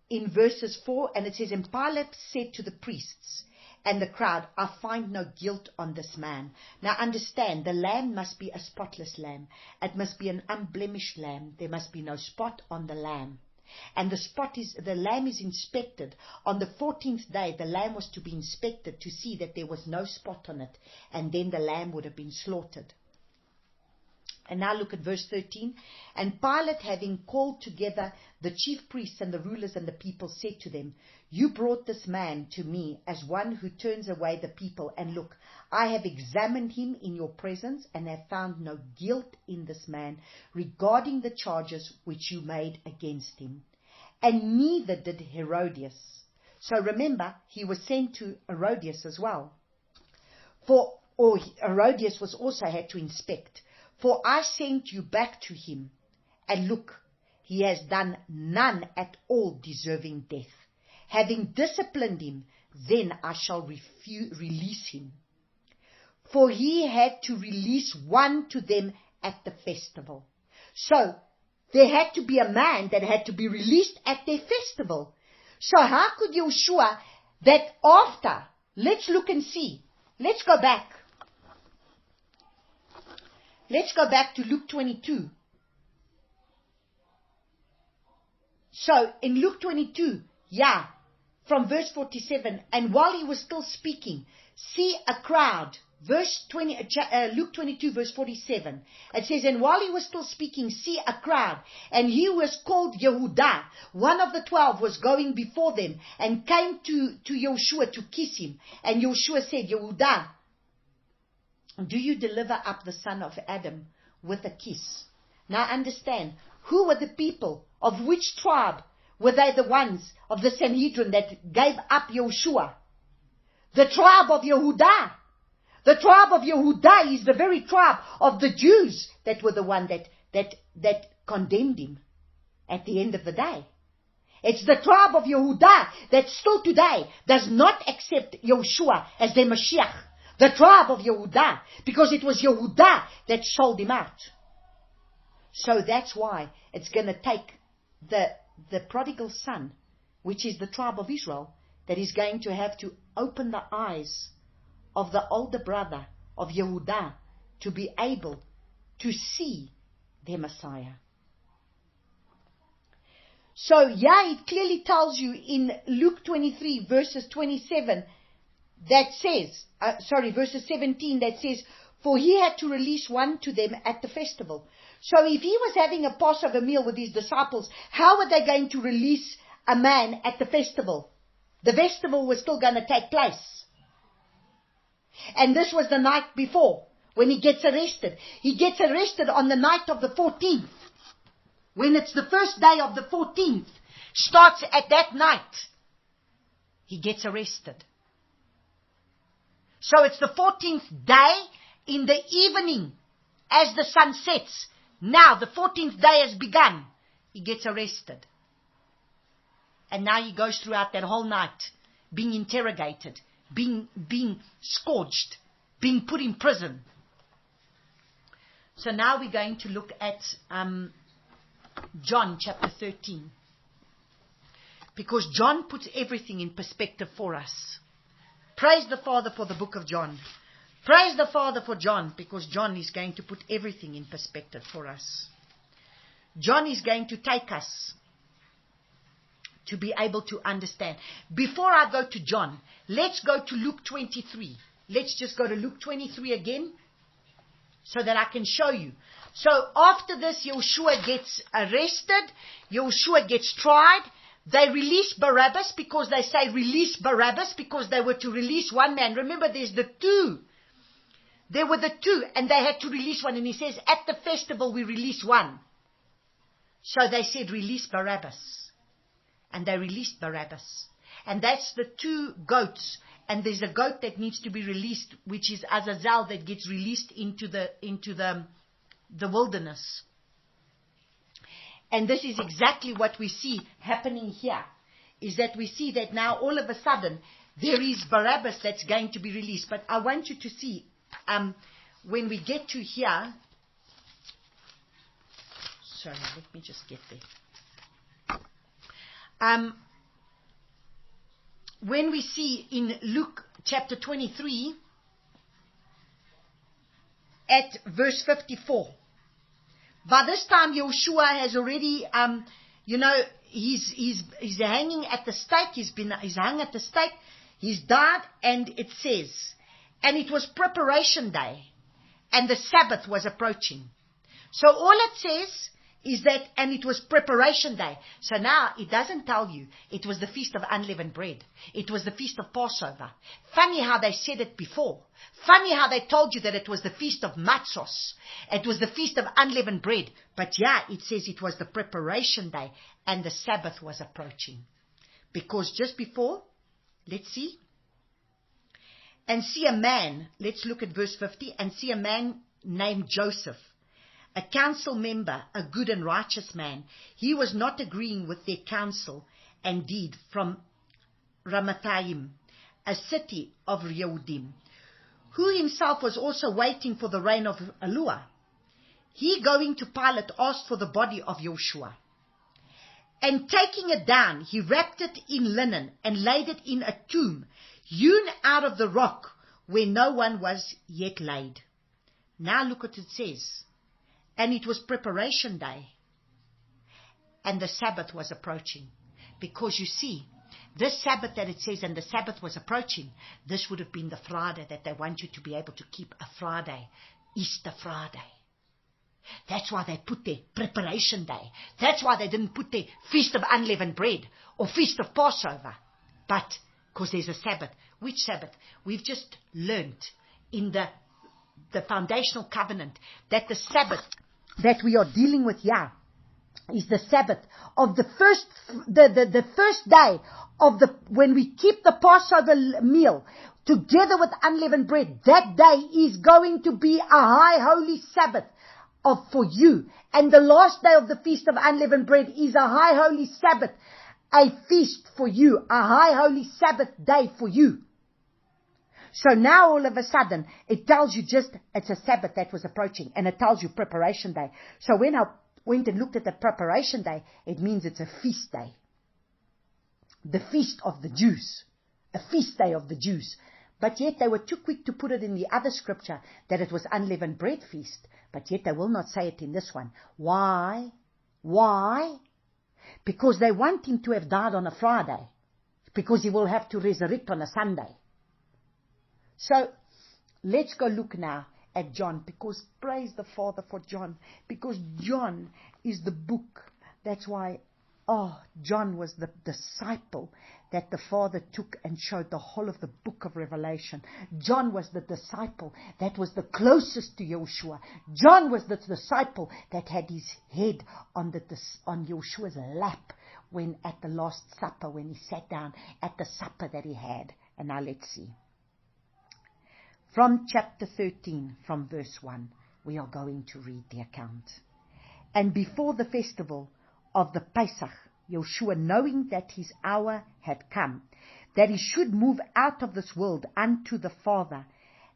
Speaker 1: in verses 4, and it says, and Pilate said to the priests and the crowd, I find no guilt on this man. Now understand, the lamb must be a spotless lamb. It must be an unblemished lamb. There must be no spot on the lamb. And the lamb is inspected. On the 14th day, the lamb was to be inspected to see that there was no spot on it. And then the lamb would have been slaughtered. And now look at verse 13. And Pilate, having called together the chief priests and the rulers and the people, said to them, you brought this man to me as one who turns away the people. And look, I have examined him in your presence and have found no guilt in this man regarding the charges which you made against him. And neither did Herodias. So remember, he was sent to Herodias as well. Or Herodias was also had to inspect. For I sent you back to him, and look, he has done none at all deserving death. Having disciplined him, then I shall release him. For he had to release one to them at the festival. So, there had to be a man that had to be released at their festival. So how could Yahushua, that after, let's look and see, let's go back. Let's go back to Luke 22. So, in Luke 22, from verse 47, and while he was still speaking, see a crowd. Luke 22, verse 47. It says, and while he was still speaking, see a crowd. And he was called Yehudah. One of the 12 was going before them and came to Yahushua to kiss him. And Yahushua said, Yehudah, do you deliver up the son of Adam with a kiss? Now understand, who were the people? Of which tribe were they, the ones of the Sanhedrin that gave up Yahushua? The tribe of Yehudah. The tribe of Yehudah is the very tribe of the Jews that were the one that condemned him at the end of the day. It's the tribe of Yehudah that still today does not accept Yahushua as their Mashiach. The tribe of Yehudah, because it was Yehudah that sold him out. So that's why it's going to take the prodigal son, which is the tribe of Israel, that is going to have to open the eyes of the older brother of Yehudah to be able to see their Messiah. So, it clearly tells you in Luke 23 verses 27 that says, verses 17 that says, for he had to release one to them at the festival. So if he was having a Passover meal with his disciples, how were they going to release a man at the festival? The festival was still going to take place. And this was the night before, when he gets arrested. He gets arrested on the night of the 14th. When it's the first day of the 14th, starts at that night, he gets arrested. So it's the 14th day in the evening as the sun sets. Now the 14th day has begun. He gets arrested. And now he goes throughout that whole night being interrogated, being scourged, being put in prison. So now we're going to look at John chapter 13. Because John puts everything in perspective for us. Praise the Father for the book of John. Praise the Father for John, because John is going to put everything in perspective for us. John is going to take us to be able to understand. Before I go to John, let's go to Luke 23. Let's just go to Luke 23 again, so that I can show you. So after this, Yahushua gets arrested. Yahushua gets tried. They release Barabbas, because they say release Barabbas, because they were to release one man. Remember, there's the two. There were the two, and they had to release one. And he says, at the festival, we release one. So they said, release Barabbas. And they released Barabbas. And that's the 2 goats. And there's a goat that needs to be released, which is Azazel, that gets released into the wilderness. And this is exactly what we see happening here, is that we see that now all of a sudden there is Barabbas that's going to be released. But I want you to see, when we get to here, sorry, let me just get there. When we see in Luke chapter 23 at verse 54, by this time Yahushua has already, he's hanging at the stake. He's hung at the stake. He's died, and it says, and it was preparation day, and the Sabbath was approaching. So all it says is that, and it was preparation day. So now it doesn't tell you it was the Feast of Unleavened Bread. It was the Feast of Passover. Funny how they said it before. Funny how they told you that it was the Feast of Matzos. It was the Feast of Unleavened Bread. But yeah, it says it was the preparation day and the Sabbath was approaching. Because just before, let's see. And see a man, let's look at verse 50, and see a man named Joseph, a council member, a good and righteous man. He was not agreeing with their counsel and deed, from Ramathaim, a city of Yehudim, who himself was also waiting for the reign of Elua. He, going to Pilate, asked for the body of Yahushua. And taking it down, he wrapped it in linen and laid it in a tomb hewn out of the rock where no one was yet laid. Now look what it says. And it was preparation day, and the Sabbath was approaching. Because you see, this Sabbath that it says, and the Sabbath was approaching, this would have been the Friday that they want you to be able to keep, a Friday, Easter Friday. That's why they put their preparation day. That's why they didn't put their Feast of Unleavened Bread or Feast of Passover. But because there's a Sabbath. Which Sabbath? We've just learned in the foundational covenant that the Sabbath that we are dealing with here is the Sabbath of the first day of when we keep the Passover meal together with unleavened bread. That day is going to be a high holy Sabbath for you. And the last day of the Feast of Unleavened Bread is a high holy Sabbath, a feast for you, a high holy Sabbath day for you. So now all of a sudden, it tells you it's a Sabbath that was approaching, and it tells you preparation day. So when I went and looked at the preparation day, it means it's a feast day. The feast of the Jews. A feast day of the Jews. But yet they were too quick to put it in the other scripture that it was unleavened bread feast. But yet they will not say it in this one. Why? Why? Because they want him to have died on a Friday. Because he will have to resurrect on a Sunday. So, let's go look now at John, because praise the Father for John, because John is the book. That's why, John was the disciple that the Father took and showed the whole of the book of Revelation. John was the disciple that was the closest to Yahushua. John was the disciple that had his head on Yahushua's lap when at the Last Supper, when he sat down at the supper that he had. And now let's see. From chapter 13, from verse 1, we are going to read the account. And before the festival of the Pesach, Yahushua, knowing that his hour had come, that he should move out of this world unto the Father,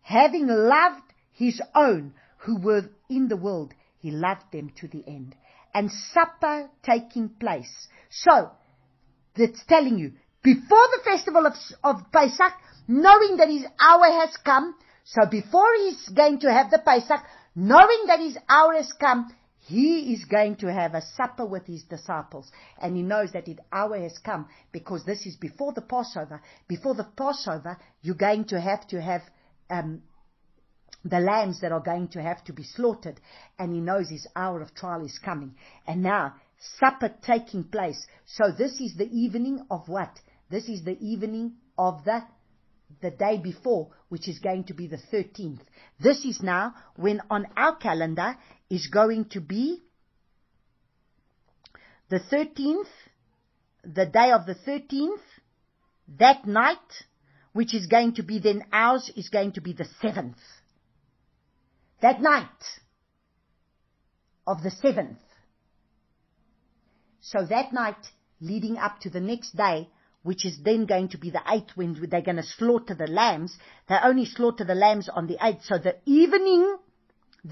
Speaker 1: having loved his own who were in the world, he loved them to the end. And supper taking place. So, that's telling you, before the festival of Pesach, knowing that his hour has come, so before he's going to have the Pesach, knowing that his hour has come, he is going to have a supper with his disciples. And he knows that his hour has come because this is before the Passover. Before the Passover, you're going to have the lambs that are going to have to be slaughtered. And he knows his hour of trial is coming. And now, supper taking place. So this is the evening of what? This is the evening of the day before, which is going to be the 13th. This is now when on our calendar is going to be the 13th, the day of the 13th, that night, which is going to be then ours, is going to be the 7th. That night of the 7th. So that night leading up to the next day, which is then going to be the 8th, when they're going to slaughter the lambs. They only slaughter the lambs on the 8th. So the evening,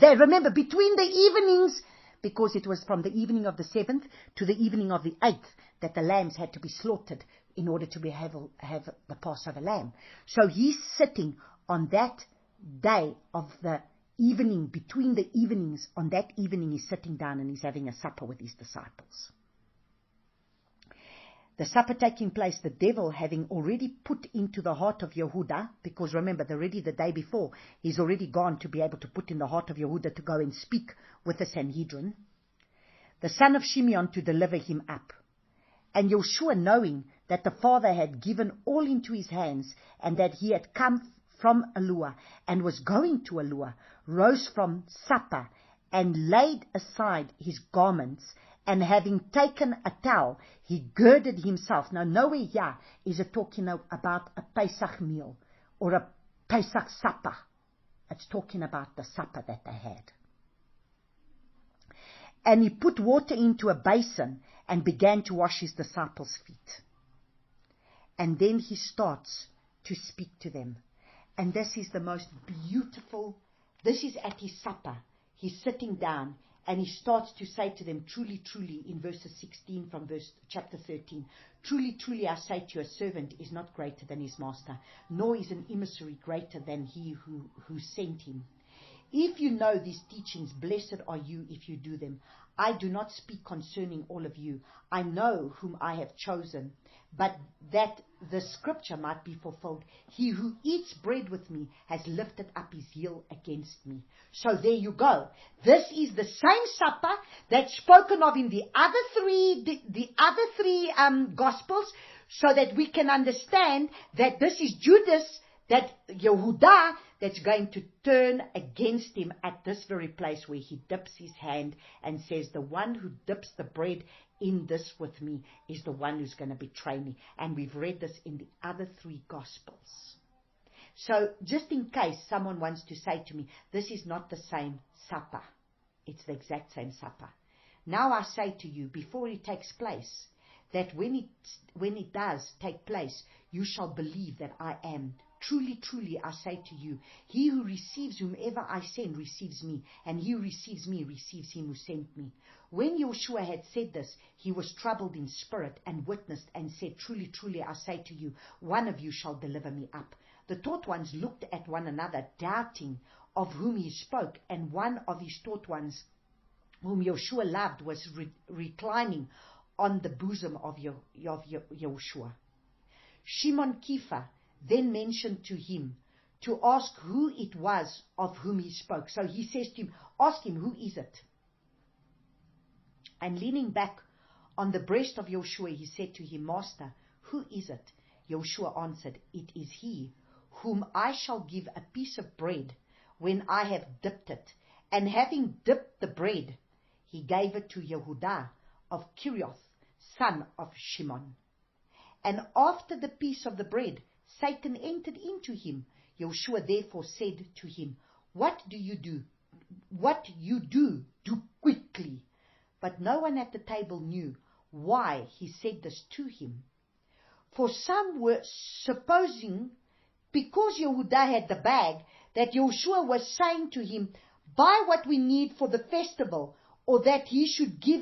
Speaker 1: remember, between the evenings, because it was from the evening of the 7th to the evening of the 8th that the lambs had to be slaughtered in order to have the Passover lamb. So he's sitting on that day of the evening, between the evenings, on that evening he's sitting down and he's having a supper with his disciples. The supper taking place, the devil having already put into the heart of Yehuda, because remember, already the day before, he's already gone to be able to put in the heart of Yehuda to go and speak with the Sanhedrin, the son of Shimeon to deliver him up. And Yahushua, knowing that the Father had given all into his hands, and that he had come from Elua and was going to Elua, rose from supper and laid aside his garments, and having taken a towel, he girded himself. Now, nowhere here is it talking about a Pesach meal or a Pesach supper. It's talking about the supper that they had. And he put water into a basin and began to wash his disciples' feet. And then he starts to speak to them. And this is the most beautiful, this is at his supper. He's sitting down and he starts to say to them, truly, truly, in verses 16 from chapter 13, truly, truly, I say to you, a servant is not greater than his master, nor is an emissary greater than he who sent him. If you know these teachings, blessed are you if you do them. I do not speak concerning all of you. I know whom I have chosen, but that the scripture might be fulfilled. He who eats bread with me has lifted up his heel against me. So there you go. This is the same supper that's spoken of in the other three Gospels, so that we can understand that this is Judas, that Yehuda, that's going to turn against him at this very place where he dips his hand and says, the one who dips the bread in this with me is the one who's going to betray me. And we've read this in the other three Gospels. So just in case someone wants to say to me, this is not the same supper. It's the exact same supper. Now I say to you, before it takes place, that when it does take place, you shall believe that I am. Truly, truly, I say to you, he who receives whomever I send receives me, and he who receives me receives him who sent me. When Yahushua had said this, he was troubled in spirit and witnessed and said, truly, truly, I say to you, one of you shall deliver me up. The taught ones looked at one another, doubting of whom he spoke, and one of his taught ones, whom Yahushua loved, was reclining on the bosom of Yahushua. Shimon Kepha then mentioned to him to ask who it was of whom he spoke. So he says to him, ask him, who is it? And leaning back on the breast of Yahushua, he said to him, Master, who is it? Yahushua answered, it is he whom I shall give a piece of bread when I have dipped it. And having dipped the bread, he gave it to Yehuda of Kirioth, son of Shimon. And after the piece of the bread, Satan entered into him. Yahushua therefore said to him, what do you do? What you do quickly. But no one at the table knew why he said this to him. For some were supposing, because Yehuda had the bag, that Yahushua was saying to him, buy what we need for the festival, or that he should give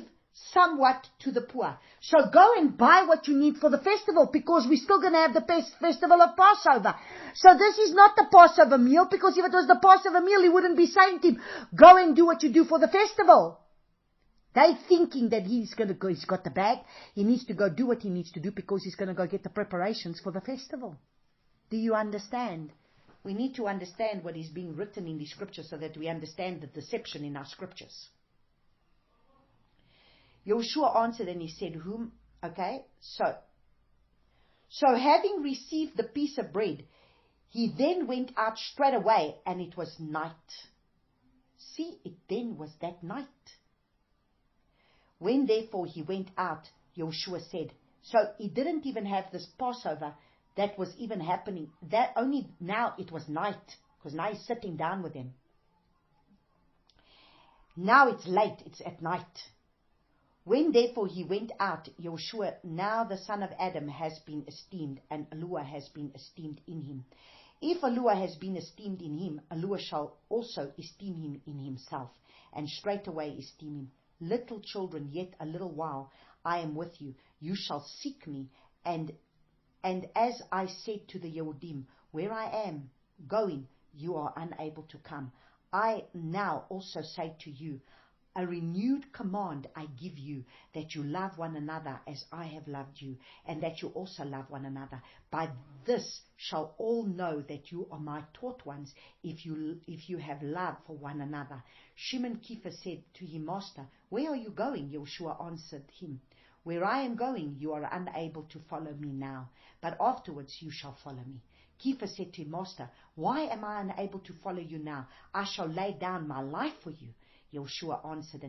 Speaker 1: somewhat to the poor. So go and buy what you need for the festival, because we're still going to have the festival of Passover. So this is not the Passover meal, because if it was the Passover meal, he wouldn't be saying to him, go and do what you do for the festival. They're thinking that he's going to go, he's got the bag, he needs to go do what he needs to do because he's going to go get the preparations for the festival. Do you understand? We need to understand what is being written in the scriptures so that we understand the deception in our scriptures. Yahushua answered and he said, whom? Okay, so having received the piece of bread, he then went out straight away, and it was night. See, it then was that night. When therefore he went out, Yahushua said, so he didn't even have this Passover that was even happening. That only now it was night, because now he's sitting down with them. Now it's late, it's at night. When therefore he went out, Yahushua, now the son of Adam, has been esteemed, and Yahuwah has been esteemed in him. If Yahuwah has been esteemed in him, Yahuwah shall also esteem him in himself, and straightway esteem him. Little children, yet a little while I am with you. You shall seek me, and as I said to the Yehudim, where I am going, you are unable to come. I now also say to you, a renewed command I give you, that you love one another as I have loved you, and that you also love one another. By this shall all know that you are my taught ones, if you have love for one another. Shimon Kepha said to him, Master, where are you going? Yahushua answered him, where I am going, you are unable to follow me now, but afterwards you shall follow me. Kepha said to him, Master, why am I unable to follow you now? I shall lay down my life for you. Yahushua answered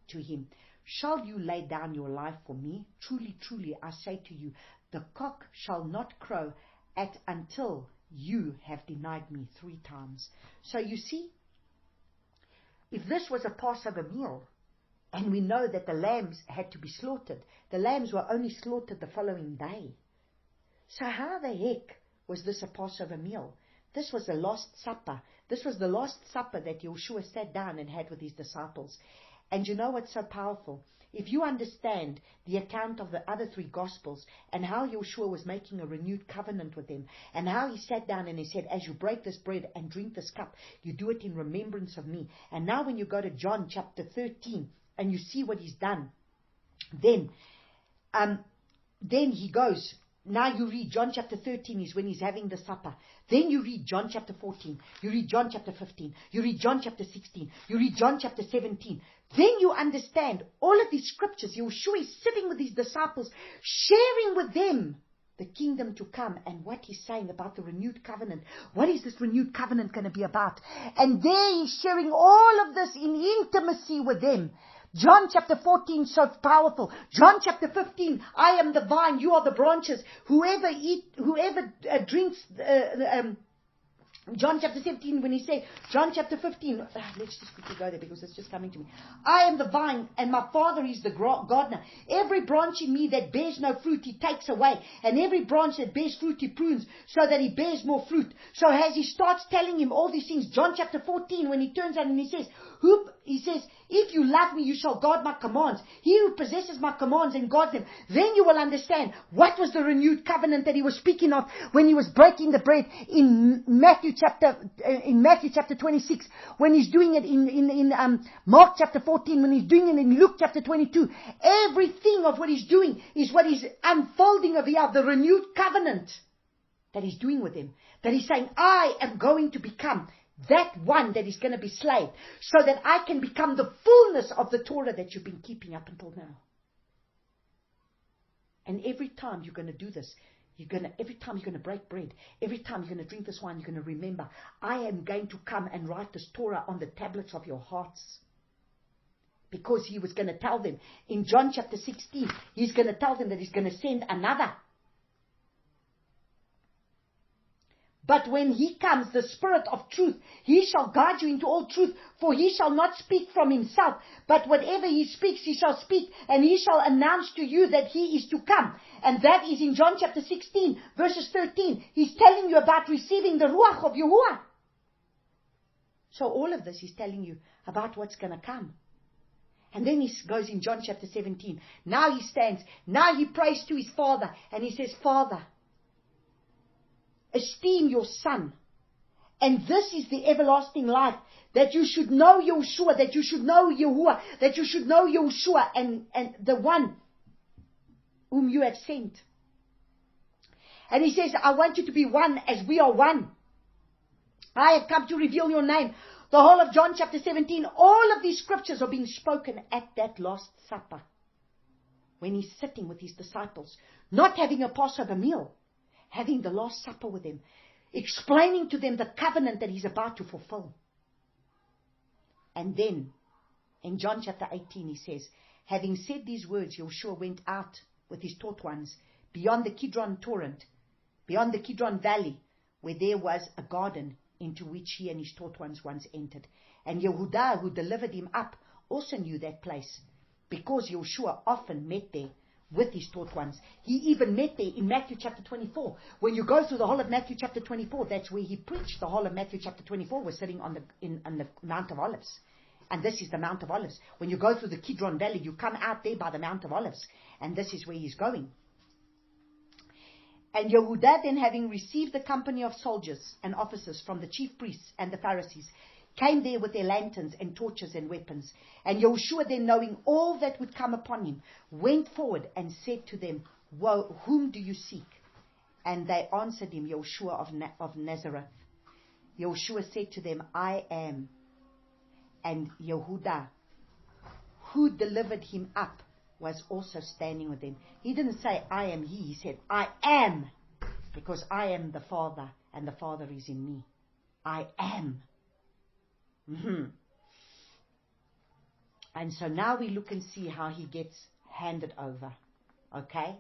Speaker 1: to him, shall you lay down your life for me? Truly, truly, I say to you, the cock shall not crow until you have denied me 3 times. So you see, if this was a Passover meal, and we know that the lambs had to be slaughtered, the lambs were only slaughtered the following day. So how the heck was this a Passover meal? This was the Last Supper. This was the Last Supper that Yahushua sat down and had with his disciples. And you know what's so powerful? If you understand the account of the other 3 Gospels, and how Yahushua was making a renewed covenant with them, and how he sat down and he said, as you break this bread and drink this cup, you do it in remembrance of me. And now when you go to John chapter 13, and you see what he's done, then he goes. Now you read John chapter 13 is when he's having the supper. Then you read John chapter 14. You read John chapter 15. You read John chapter 16. You read John chapter 17. Then you understand all of these scriptures. Yahushua is sitting with his disciples, sharing with them the kingdom to come and what he's saying about the renewed covenant. What is this renewed covenant going to be about? And there he's sharing all of this in intimacy with them. John chapter 14, so powerful. John chapter 15, I am the vine, you are the branches. Whoever drinks, John chapter 17, when he said, John chapter 15, let's just quickly go there because it's just coming to me. I am the vine and my Father is the gardener. Every branch in me that bears no fruit, he takes away. And every branch that bears fruit, he prunes so that he bears more fruit. So as he starts telling him all these things, John chapter 14, when he turns out and he says, if you love me, you shall guard my commands. He who possesses my commands and guards them, then you will understand what was the renewed covenant that he was speaking of when he was breaking the bread in Matthew chapter 26, when he's doing it in Mark chapter 14, when he's doing it in Luke chapter 22. Everything of what he's doing is what he's unfolding of the renewed covenant that he's doing with him. That he's saying, I am going to become that one that is going to be slave, so that I can become the fullness of the Torah that you've been keeping up until now. And every time you're going to do this, every time you're going to break bread, every time you're going to drink this wine, you're going to remember, I am going to come and write this Torah on the tablets of your hearts. Because he was going to tell them, in John chapter 16, he's going to tell them that he's going to send another. But when he comes, the Spirit of truth, he shall guide you into all truth, for he shall not speak from himself, but whatever he speaks, he shall speak, and he shall announce to you that he is to come. And that is in John chapter 16, verses 13. He's telling you about receiving the Ruach of Yahuwah. So all of this he's telling you about what's going to come. And then he goes in John chapter 17. Now he stands. Now he prays to his Father, and he says, Father, esteem your Son. And this is the everlasting life, that you should know Yahushua, that you should know Yahuwah, that you should know Yahushua and the one whom you have sent. And he says, I want you to be one as we are one. I have come to reveal your name. The whole of John chapter 17, all of these scriptures are being spoken at that Last Supper. When he's sitting with his disciples, not having a Passover meal, having the Last Supper with them, explaining to them the covenant that he's about to fulfill. And then, in John chapter 18, he says, having said these words, Yahushua went out with his taught ones beyond the Kidron torrent beyond the Kidron Valley, where there was a garden into which he and his taught ones once entered. And Yehuda, who delivered him up, also knew that place, because Yahushua often met there with his taught ones. He even met there in Matthew chapter 24. When you go through the whole of Matthew chapter 24, that's where he preached. The whole of Matthew chapter 24 was sitting on the Mount of Olives. And this is the Mount of Olives. When you go through the Kidron Valley, you come out there by the Mount of Olives. And this is where he's going. And Yehuda then, having received the company of soldiers and officers from the chief priests and the Pharisees, came there with their lanterns and torches and weapons. And Yahushua then, knowing all that would come upon him, went forward and said to them, "Woe, whom do you seek?" And they answered him, "Yahushua of Nazareth." Yahushua said to them, "I am." And Yehuda, who delivered him up, was also standing with them. He didn't say, "I am he." He said, "I am," because I am the Father, and the Father is in me. I am. And so now we look and see how he gets handed over. Okay?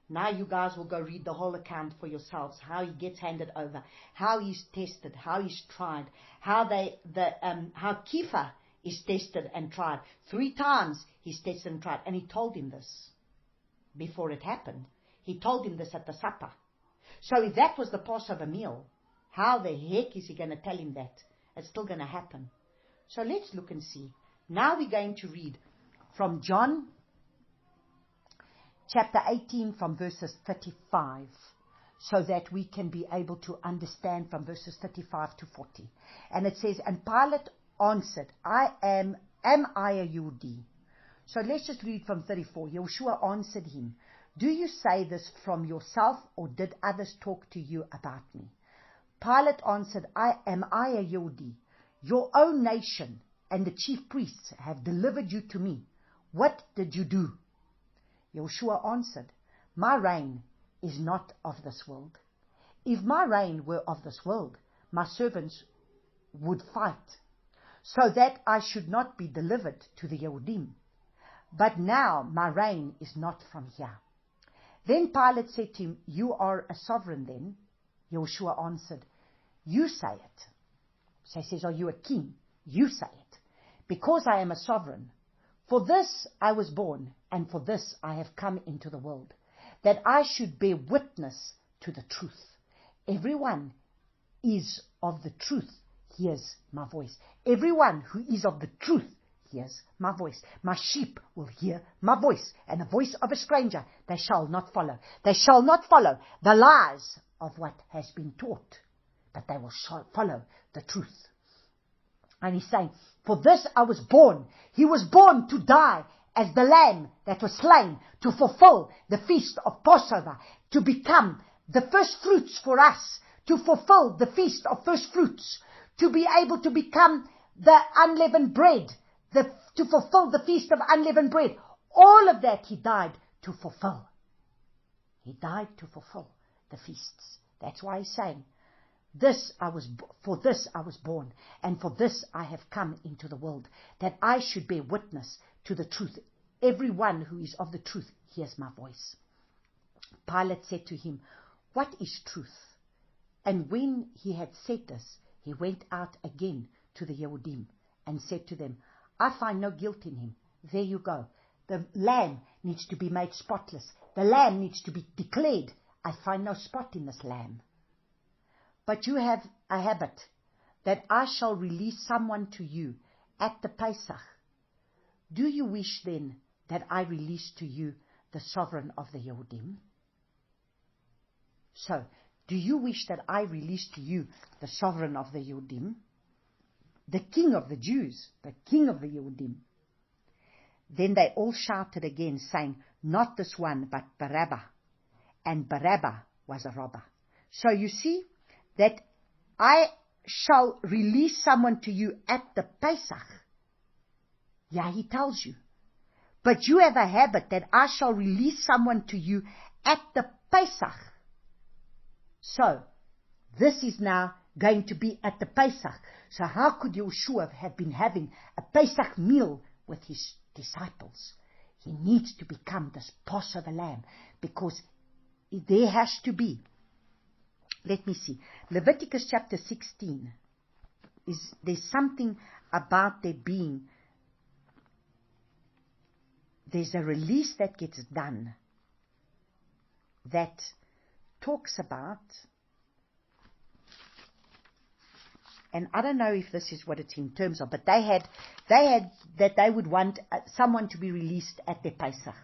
Speaker 1: Now you guys will go read the whole account for yourselves, how he gets handed over, how he's tested, how he's tried, how Kepha is tested and tried. 3 times he's tested and tried. And he told him this before it happened. He told him this at the supper. So if that was the Passover meal, how the heck is he going to tell him that? It's still going to happen. So let's look and see. Now we're going to read from John chapter 18 from verses 35, so that we can be able to understand from verses 35 to 40. And it says, "And Pilate answered, am I a Yehudi?" So let's just read from 34. Yahushua answered him, "Do you say this from yourself, or did others talk to you about me?" Pilate answered, am I a Yehudi? Your own nation and the chief priests have delivered you to me. What did you do? Yahushua answered, my reign is not of this world. If my reign were of this world, my servants would fight, so that I should not be delivered to the Yehudim. But now my reign is not from here. Then Pilate said to him, you are a sovereign then? Yahushua answered, you say it. So he says, are you a king? You say it. Because I am a sovereign. For this I was born, and for this I have come into the world, that I should bear witness to the truth. Everyone is of the truth hears my voice. Everyone who is of the truth hears my voice. My sheep will hear my voice, and the voice of a stranger they shall not follow. They shall not follow the lies of what has been taught, but they will follow the truth. And he's saying, for this I was born. He was born to die as the lamb that was slain, to fulfill the feast of Passover, to become the first fruits for us, to fulfill the feast of first fruits, to be able to become the unleavened bread, to fulfill the feast of unleavened bread. All of that he died to fulfill. He died to fulfill the feasts. That's why he's saying, for this I was born, and for this I have come into the world, that I should bear witness to the truth. Everyone who is of the truth hears my voice. Pilate said to him, what is truth? And when he had said this, he went out again to the Yehudim and said to them, I find no guilt in him. There you go. The lamb needs to be made spotless. The lamb needs to be declared, I find no spot in this lamb. But you have a habit that I shall release someone to you at the Pesach. Do you wish then that I release to you the sovereign of the Yehudim? So, do you wish that I release to you the sovereign of the Yehudim? The king of the Jews, the king of the Yehudim. Then they all shouted again, saying, not this one, but Barabbas. And Barabbas was a robber. So you see that I shall release someone to you at the Pesach. Yeah, he tells you. But you have a habit that I shall release someone to you at the Pesach. So, this is now going to be at the Pesach. So how could Yahushua have been having a Pesach meal with his disciples? He needs to become this Passover lamb, because there has to be let me see. Leviticus chapter 16 there's something about there being, there's a release that gets done that talks about, and I don't know if this is what it's in terms of, but they had that they would want someone to be released at their Pesach.